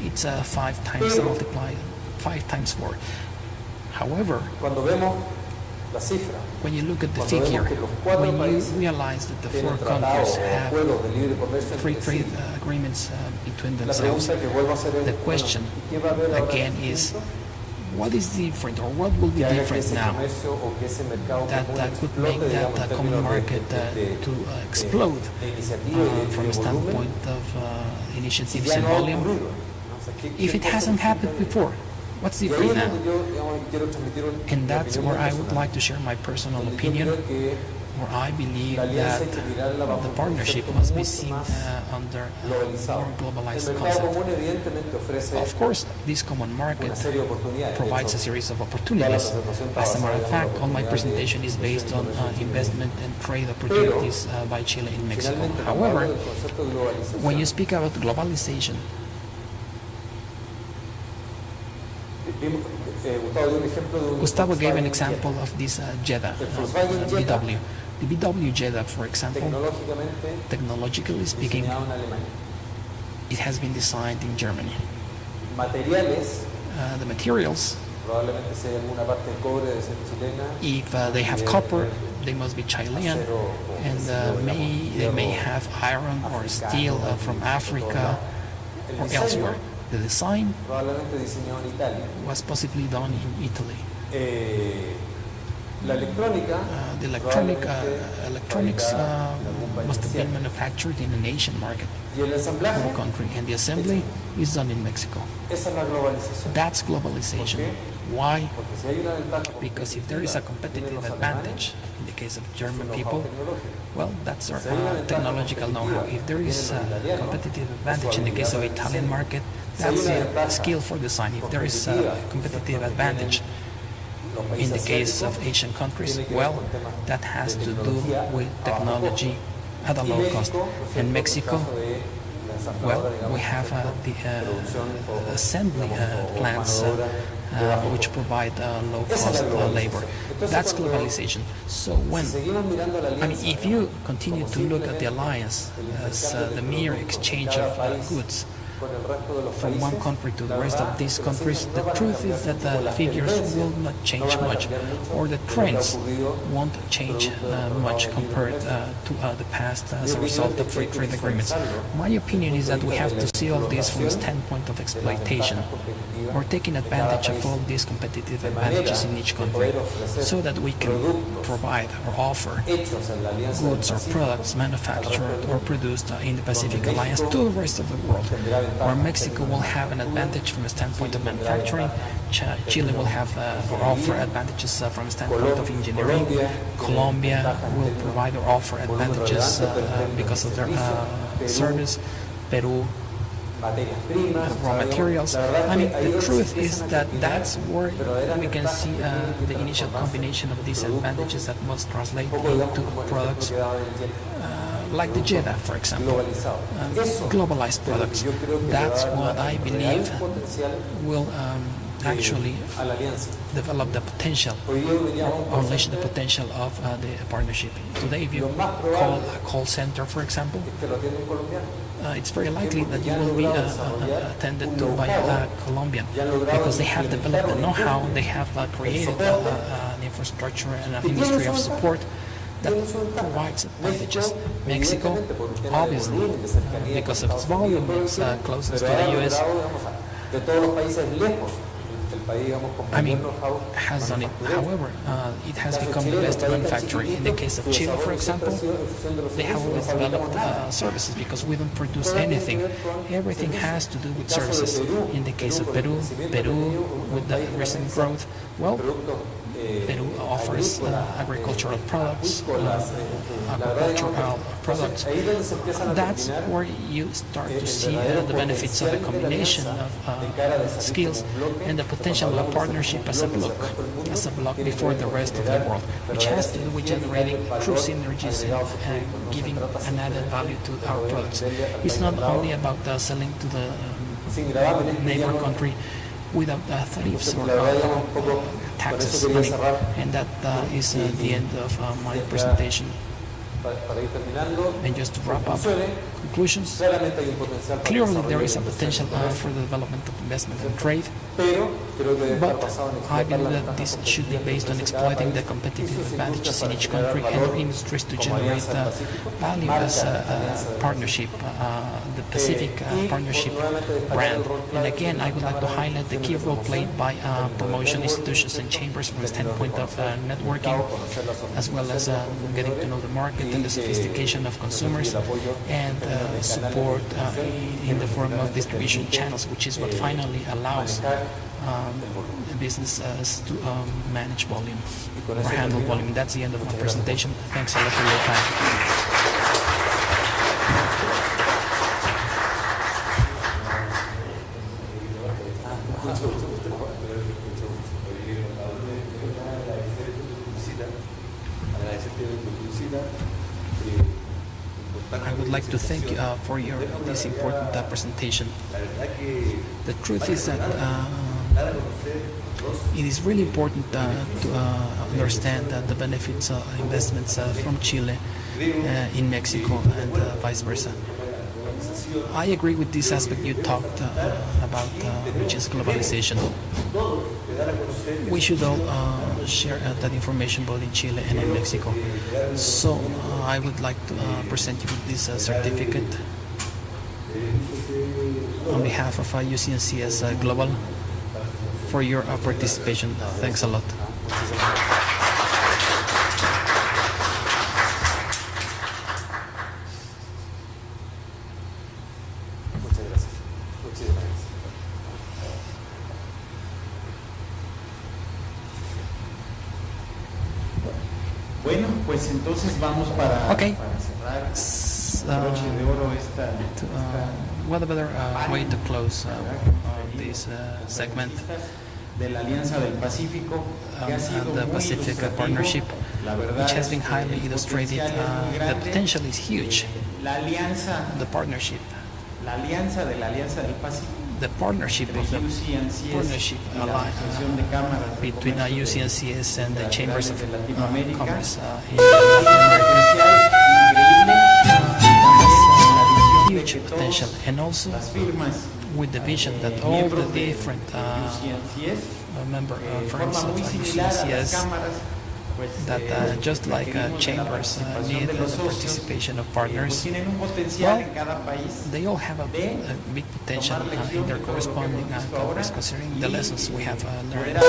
it's 5 times multiplied, 5 times more. However, when you look at the figure, when you realize that the four countries have free trade agreements between themselves, the question again is, what is different, or what will be different now that could make that common market to explode from a standpoint of initiatives and volume, if it hasn't happened before? What's different now? And that's where I would like to share my personal opinion, where I believe that the partnership must be seen under a more globalized concept. Of course, this common market provides a series of opportunities. As a matter of fact, all my presentation is based on investment and trade opportunities by Chile in Mexico. However, when you speak about globalization, Gustavo gave an example of this Jeddah, VW. The VW Jeddah, for example, technologically speaking, it has been designed in Germany. The materials, if they have copper, they must be Chilean, and they may have iron or steel from Africa or elsewhere. The design was possibly done in Italy. The electronics must have been manufactured in an Asian market or country, and the assembly is done in Mexico. That's globalization. Why? Because if there is a competitive advantage in the case of German people, well, that's our technological know-how. If there is a competitive advantage in the case of Italian market, that's a skill for design. If there is a competitive advantage in the case of Asian countries, well, that has to do with technology at a low cost. In Mexico, well, we have the assembly plants which provide low-cost labor. That's globalization. So if you continue to look at the alliance as the mere exchange of goods from one country to the rest of these countries, the truth is that the figures will not change much, or the trends won't change much compared to the past as a result of free trade agreements. My opinion is that we have to see all this from the standpoint of exploitation, or taking advantage of all these competitive advantages in each country, so that we can provide or offer goods or products manufactured or produced in the Pacific Alliance to the rest of the world, where Mexico will have an advantage from a standpoint of manufacturing, Chile will have or offer advantages from a standpoint of engineering, Colombia will provide or offer advantages because of their service, Peru, raw materials. I mean, the truth is that that's where we can see the initial combination of these advantages that must translate into products like the Jeddah, for example, globalized products. That's what I believe will actually develop the potential, or unleash the potential of the partnership. Today, if you call a call center, for example, it's very likely that you will be attended to by a Colombian, because they have developed the know-how, they have created an infrastructure and an industry of support that provides advantages. Mexico, obviously, because of its volume, it's closest to the U.S. I mean, has done it. However, it has become the best manufacturer. In the case of Chile, for example, they have always developed services, because we don't produce anything. Everything has to do with services. In the case of Peru, with the recent growth, well, Peru offers agricultural products, That's where you start to see the benefits of a combination of skills and the potential of a partnership as a block before the rest of the world, which has to do with generating true synergies and giving an added value to our products. It's not only about selling to the neighbor country without tariffs or taxes money. And that is the end of my presentation. And just to wrap up, conclusions, clearly there is a potential for the development of investment and trade, but I believe that this should be based on exploiting the competitive advantages in each country and their industries to generate value as a partnership, the Pacific Partnership brand. And again, I would like to highlight the key role played by promotion institutions and chambers from the standpoint of networking, as well as getting to know the market and the sophistication of consumers, and support in the form of distribution channels, which is what finally allows businesses to manage volume or handle volume. That's the end of my presentation. Thanks a lot for your time. I would like to thank you for this important presentation. The truth is that it is really important to understand the benefits of investments from Chile in Mexico and vice versa. I agree with this aspect you talked about, which is globalization. We should all share that information both in Chile and in Mexico. So I would like to present you with this certificate on behalf of UC&CS Global for your participation. Thanks a lot. Bueno, pues entonces vamos para cerrar broche de oro esta what a better way to close this segment de la Alianza del Pacífico, que ha sido the Pacific Partnership, which has been highly illustrated. The potential is huge. La alianza, the partnership. la alianza de la Alianza del Pacífico. the partnership of the between UC&CS and the chambers of commerce in Latin America has huge potential, and also with the vision that all the different member firms of UC&CS, that just like chambers need the participation of partners, well, they all have a big potential in their corresponding countries, considering the lessons we have learned.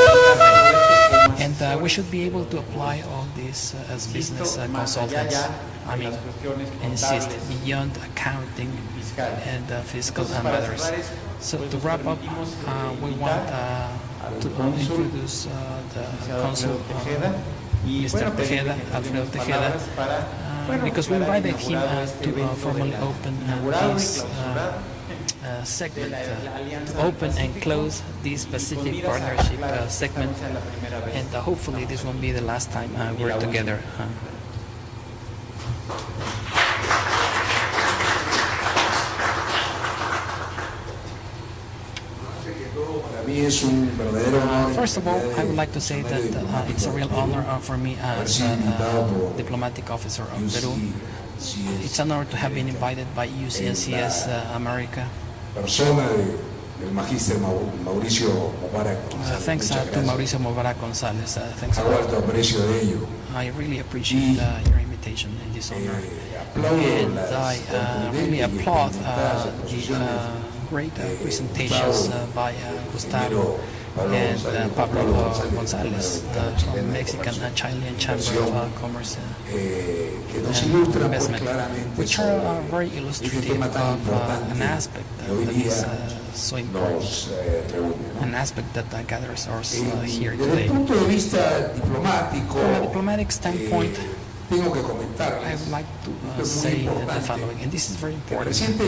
And we should be able to apply all this as business consultants. I mean, insist beyond accounting and fiscal matters. So to wrap up, we want to introduce the consul, Mr. Tejeda, Alfredo Tejeda, because we invited him to formally open this segment, to open and close this Pacific Partnership segment, and hopefully this won't be the last time we're together. First of all, I would like to say that it's a real honor for me as a diplomatic officer of Peru. It's an honor to have been invited by UC&CS America. Thanks to Mauricio Mubarak González. Thanks a lot. I really appreciate your invitation and this honor. And I really applaud the great presentations by Gustavo and Pablo González from Mexican Chilean Chamber of Commerce and Investment, which are very illustrative of an aspect that is so important, an aspect that gathers us here today. From a diplomatic standpoint, I would like to say the following, and this is very important. In the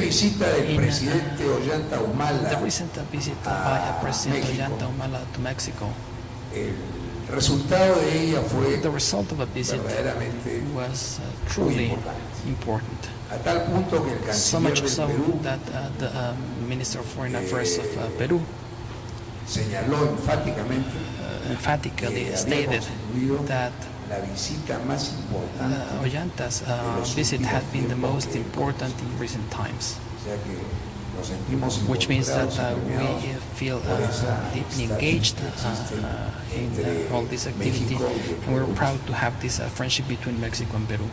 recent visit by President Ollanta Humala to Mexico, the result of a visit was truly important. So much so that the Minister of Foreign Affairs of Peru emphatically stated that Ollanta's visit had been the most important in recent times, which means that we feel deeply engaged in all this activity, and we're proud to have this friendship between Mexico and Peru,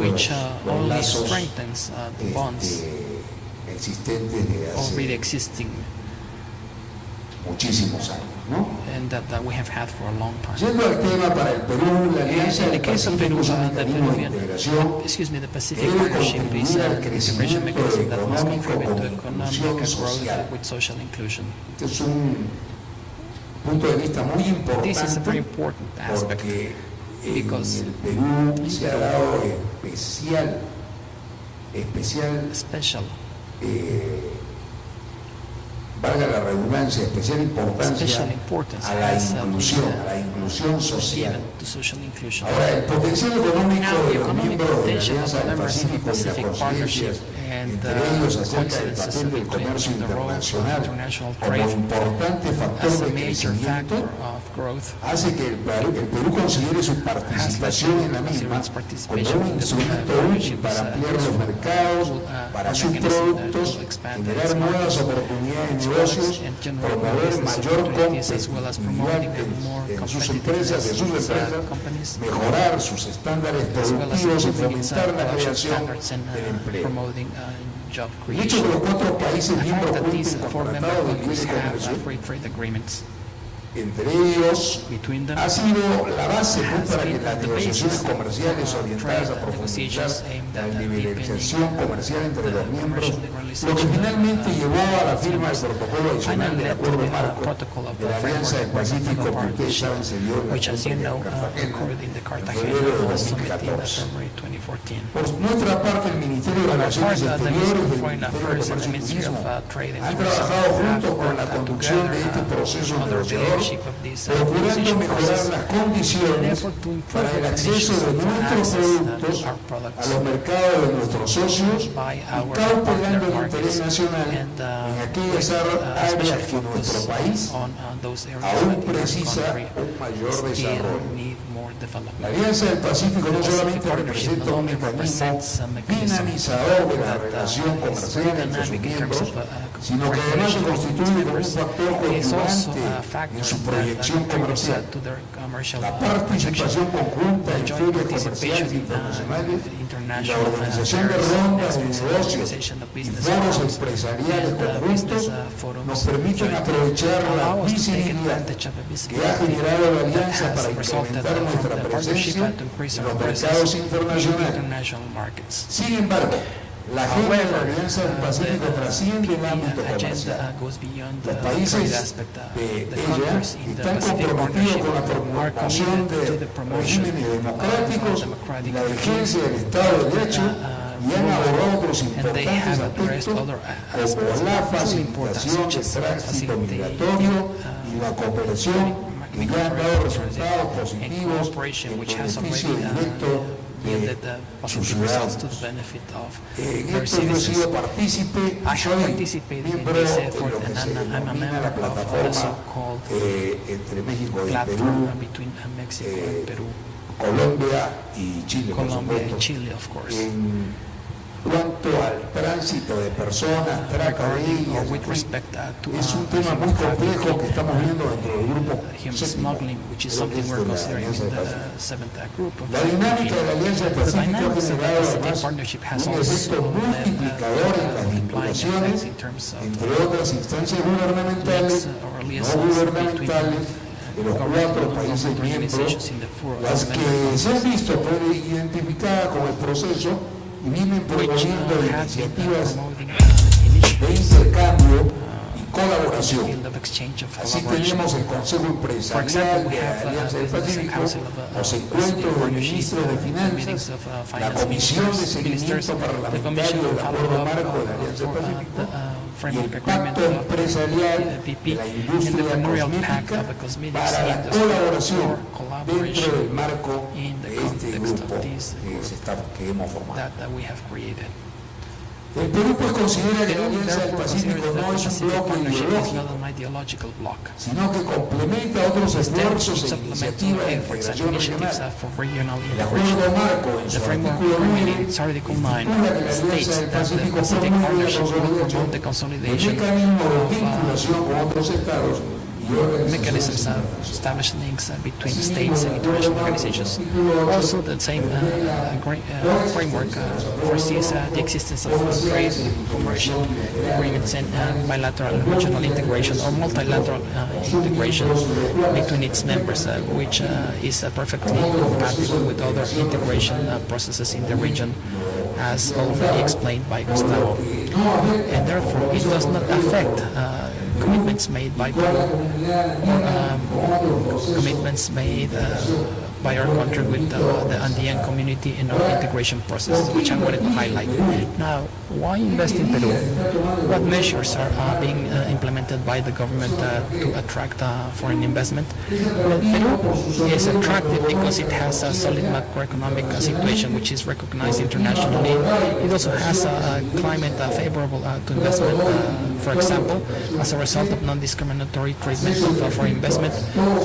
which only strengthens the bonds already existing and that we have had for a long time. In the case of Peru, the Pacific Partnership is an integration mechanism that must contribute to economic growth with social inclusion. This is a very important aspect because in Peru, special valga la redundancia, especial importancia a la inclusión social. Ahora, el potencial económico de los miembros de la Alianza del Pacífico y la conciencia, entre ellos acerca del papel del comercio internacional como importante factor de crecimiento, hace que el Perú considere su participación en la misma como un instrumento útil para ampliar los mercados, para sus productos, generar nuevas oportunidades de negocios, promover mayor competitividad en sus empresas, mejorar sus estándares productivos y fomentar la creación del empleo. El hecho de que los 4 países miembros cuenten con tratados de libre comercio entre ellos ha sido la base para que las negociaciones comerciales orientadas a profundizar la liberalización comercial entre los miembros, lo que finalmente llevó a la firma del protocolo adicional del acuerdo marco de la Alianza del Pacífico, que ustedes saben se dio en la cumbre de Cartagena en febrero de 2014. Por nuestra parte, el Ministerio de Relaciones Exteriores y el Ministerio de Comercio y Turismo han trabajado juntos con la conducción de este proceso negociador, procurando mejorar las condiciones para el acceso de nuestros productos a los mercados de nuestros socios y cautelando el interés nacional en aquellas áreas que nuestro país aún precisa un mayor desarrollo. La Alianza del Pacífico no solamente representa un mecanismo dinamizador de la relación comercial entre sus miembros, sino que además se constituye como un factor coadyuvante en su proyección comercial. La participación conjunta en ferias comerciales internacionales y la organización de rondas de negocios y foros empresariales conjuntos nos permiten aprovechar la visibilidad que ha generado la Alianza para incrementar nuestra presencia en los mercados internacionales. Sin embargo, la agenda de la Alianza del Pacífico trasciende el ámbito comercial. Los países de ella están comprometidos con la promulgación de regímenes democráticos y la vigencia del Estado de Derecho y han abordado otros importantes aspectos como la facilitación del tránsito migratorio y la cooperación que ya han dado resultados positivos en beneficio directo de sus ciudadanos. En esto yo he sido partícipe y soy miembro de lo que se denomina la plataforma entre México y Perú, Colombia y Chile, por supuesto. En cuanto al tránsito de personas, trata de ellas, es un tema muy complejo que estamos viendo dentro del grupo séptimo, la dinámica de la Alianza del Pacífico ha generado además un efecto multiplicador en las vinculaciones entre otras instancias gubernamentales, no gubernamentales, de los 4 países miembros, las que se han visto identificadas con el proceso y vienen promoviendo iniciativas de intercambio y colaboración. Así tenemos el Consejo Empresarial de la Alianza del Pacífico, los encuentros de ministros de Finanzas, la Comisión de Seguimiento Parlamentario del Acuerdo Marco de la Alianza del Pacífico y el Pacto Empresarial de la Industria Cosmética para la colaboración dentro del marco de este grupo que hemos formado. El Perú pues considera que la Alianza del Pacífico no es un bloque ideológico, sino que complementa otros esfuerzos e iniciativas de integración regional. El acuerdo marco en su artículo 9 estipula que la Alianza del Pacífico promueve la consolidación del mecanismo de vinculación con otros estados mechanisms establish links between states and international organizations. Also, the same framework foresees the existence of trade, commercial agreements, and bilateral regional integration or multilateral integration between its members, which is perfectly compatible with other integration processes in the region, as already explained by Gustavo. And therefore, it does not affect commitments made by Peru or commitments made by our country with the Andean community in our integration process, which I wanted to highlight. Now, why invest in Peru? What measures are being implemented by the government to attract foreign investment? Well, Peru is attractive because it has a solid macroeconomic situation which is recognized internationally. It also has a climate favorable to investment. For example, as a result of non-discriminatory treatment of foreign investment,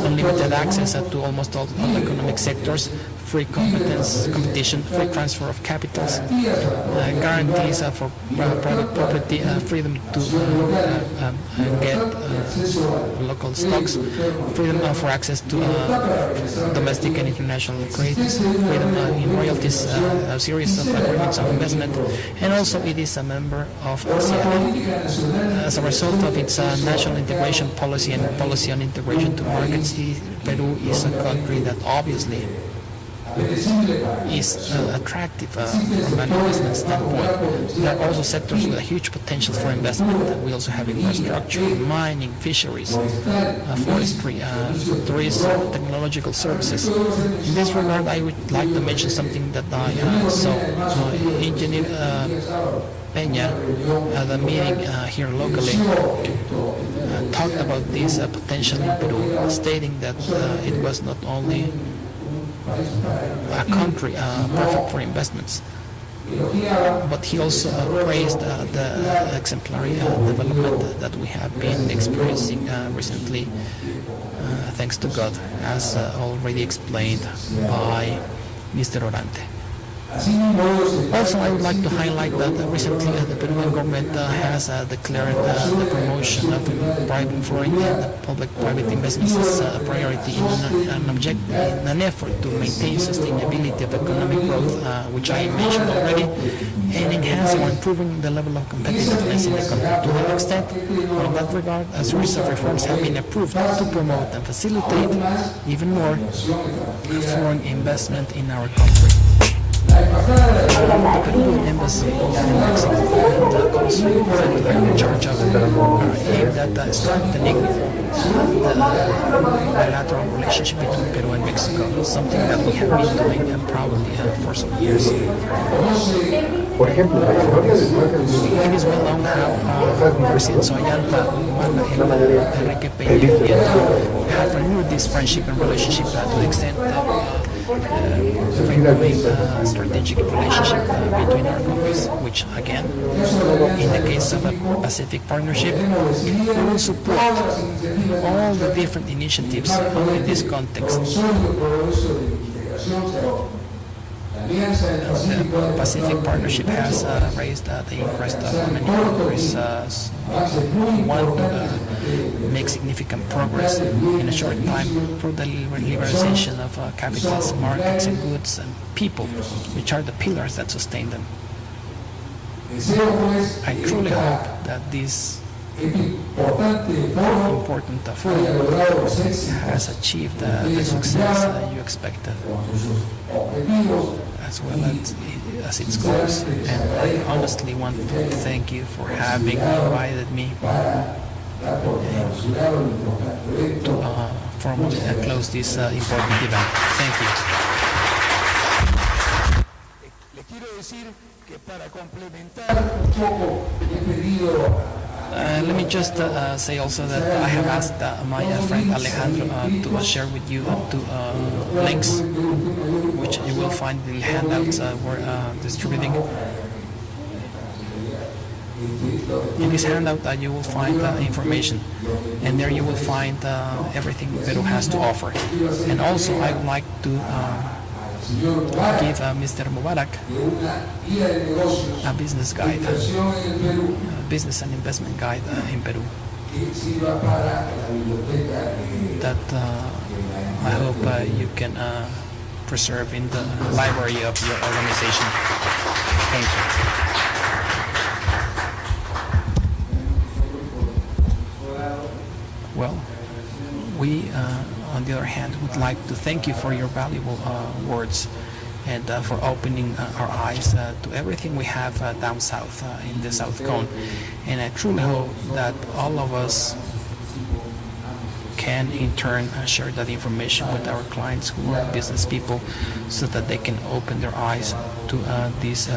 unlimited access to almost all economic sectors, free competition, free transfer of capitals, guarantees for private property, freedom to get local stocks, freedom for access to domestic and international credits, freedom in royalties, a series of agreements of investment, and also it is a member of ASEAN. As a result of its national integration policy and policy on integration to markets, Peru is a country that obviously is attractive from an investment standpoint. There are also sectors with a huge potential for investment. We also have infrastructure, mining, fisheries, forestry, tourism, technological services. In this regard, I would like to mention something that I saw. Engineer Peña at a meeting here locally talked about this potential in Peru, stating that it was not only a country perfect for investments, but he also praised the exemplary development that we have been experiencing recently, thanks to God, as already explained by Mr. Morante. Also, I would like to highlight that recently the Peruvian government has declared the promotion of private foreign and public-private investments as a priority in an effort to maintain sustainability of economic growth, which I mentioned already, and enhance or improving the level of competitiveness in the country. To that extent, or in that regard, a series of reforms have been approved to promote and facilitate even more foreign investment in our country. The Peruvian embassy in Mexico and the consul in charge of aimed at strengthening the bilateral relationship between Peru and Mexico, something that we have been doing proudly for some years. It is well known how President Soyalpa, Humala, and Enrique Peña Nieto have renewed this friendship and relationship to the extent renewing strategic relationship between our countries, which again, in the case of a Pacific partnership, will support all the different initiatives in this context. The Pacific Partnership has raised the interest of many countries want to make significant progress in a short time through the liberalization of capitals, markets, and goods and people, which are the pillars that sustain them. I truly hope that this important forum has achieved the success you expected, as well as its goals. And I honestly want to thank you for having invited me to formally close this important event. Thank you. Let me just say also that I have asked my friend Alejandro to share with you two links, which you will find in the handouts we're distributing. In this handout you will find information, and there you will find everything Peru has to offer. And also I would like to give Mr. Mubarak a business guide, business and investment guide in Peru that I hope you can preserve in the library of your organization. Thank you. Well, we on the other hand would like to thank you for your valuable words and for opening our eyes to everything we have down south in the South Cone. And I truly hope that all of us can in turn share that information with our clients who are business people, so that they can open their eyes to this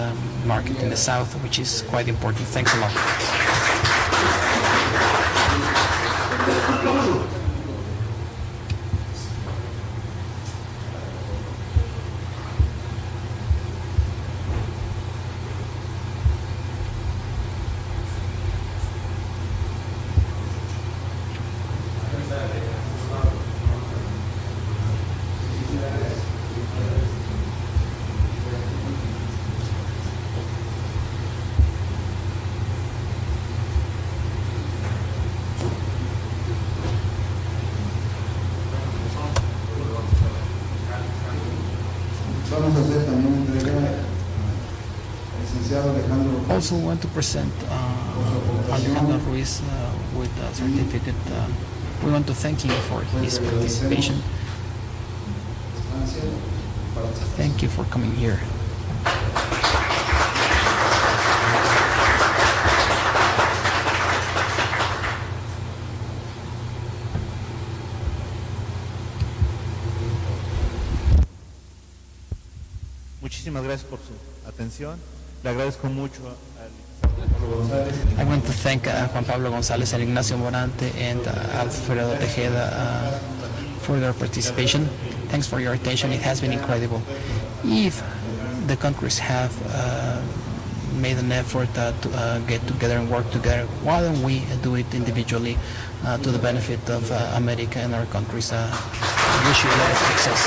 market in the south, which is quite important. Thanks a lot. Also want to present Alejandro Ruíz with a certificate. We want to thank him for his participation. Thank you for coming here. Muchísimas gracias por su atención. Le agradezco mucho a Pablo González. I want to thank Juan Pablo González and Ignacio Morante and Alfredo Tejeda for their participation. Thanks for your attention. It has been incredible. If the countries have made an effort to get together and work together. Why don't we do it individually to the benefit of America and our countries? Wish you a lot of success.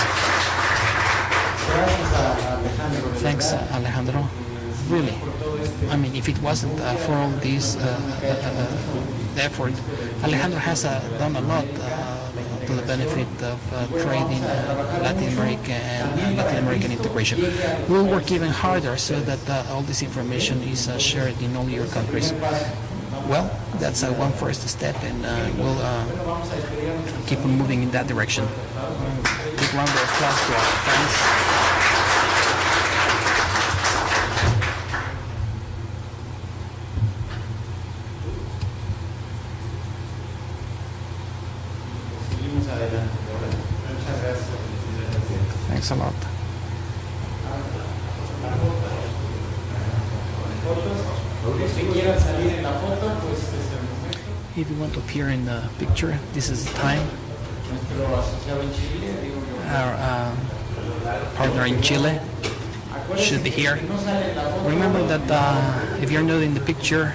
Thanks, Alejandro. Really, I mean, if it wasn't for all this effort, Alejandro has done a lot to the benefit of trade in Latin America and Latin American integration. We'll work even harder so that all this information is shared in all your countries. Well, that's one first step, and we'll keep on moving in that direction. Big round of applause to our friends. Thanks a lot. If you want to appear in the picture, this is the time. Our partner in Chile should be here. Remember that if you're not in the picture,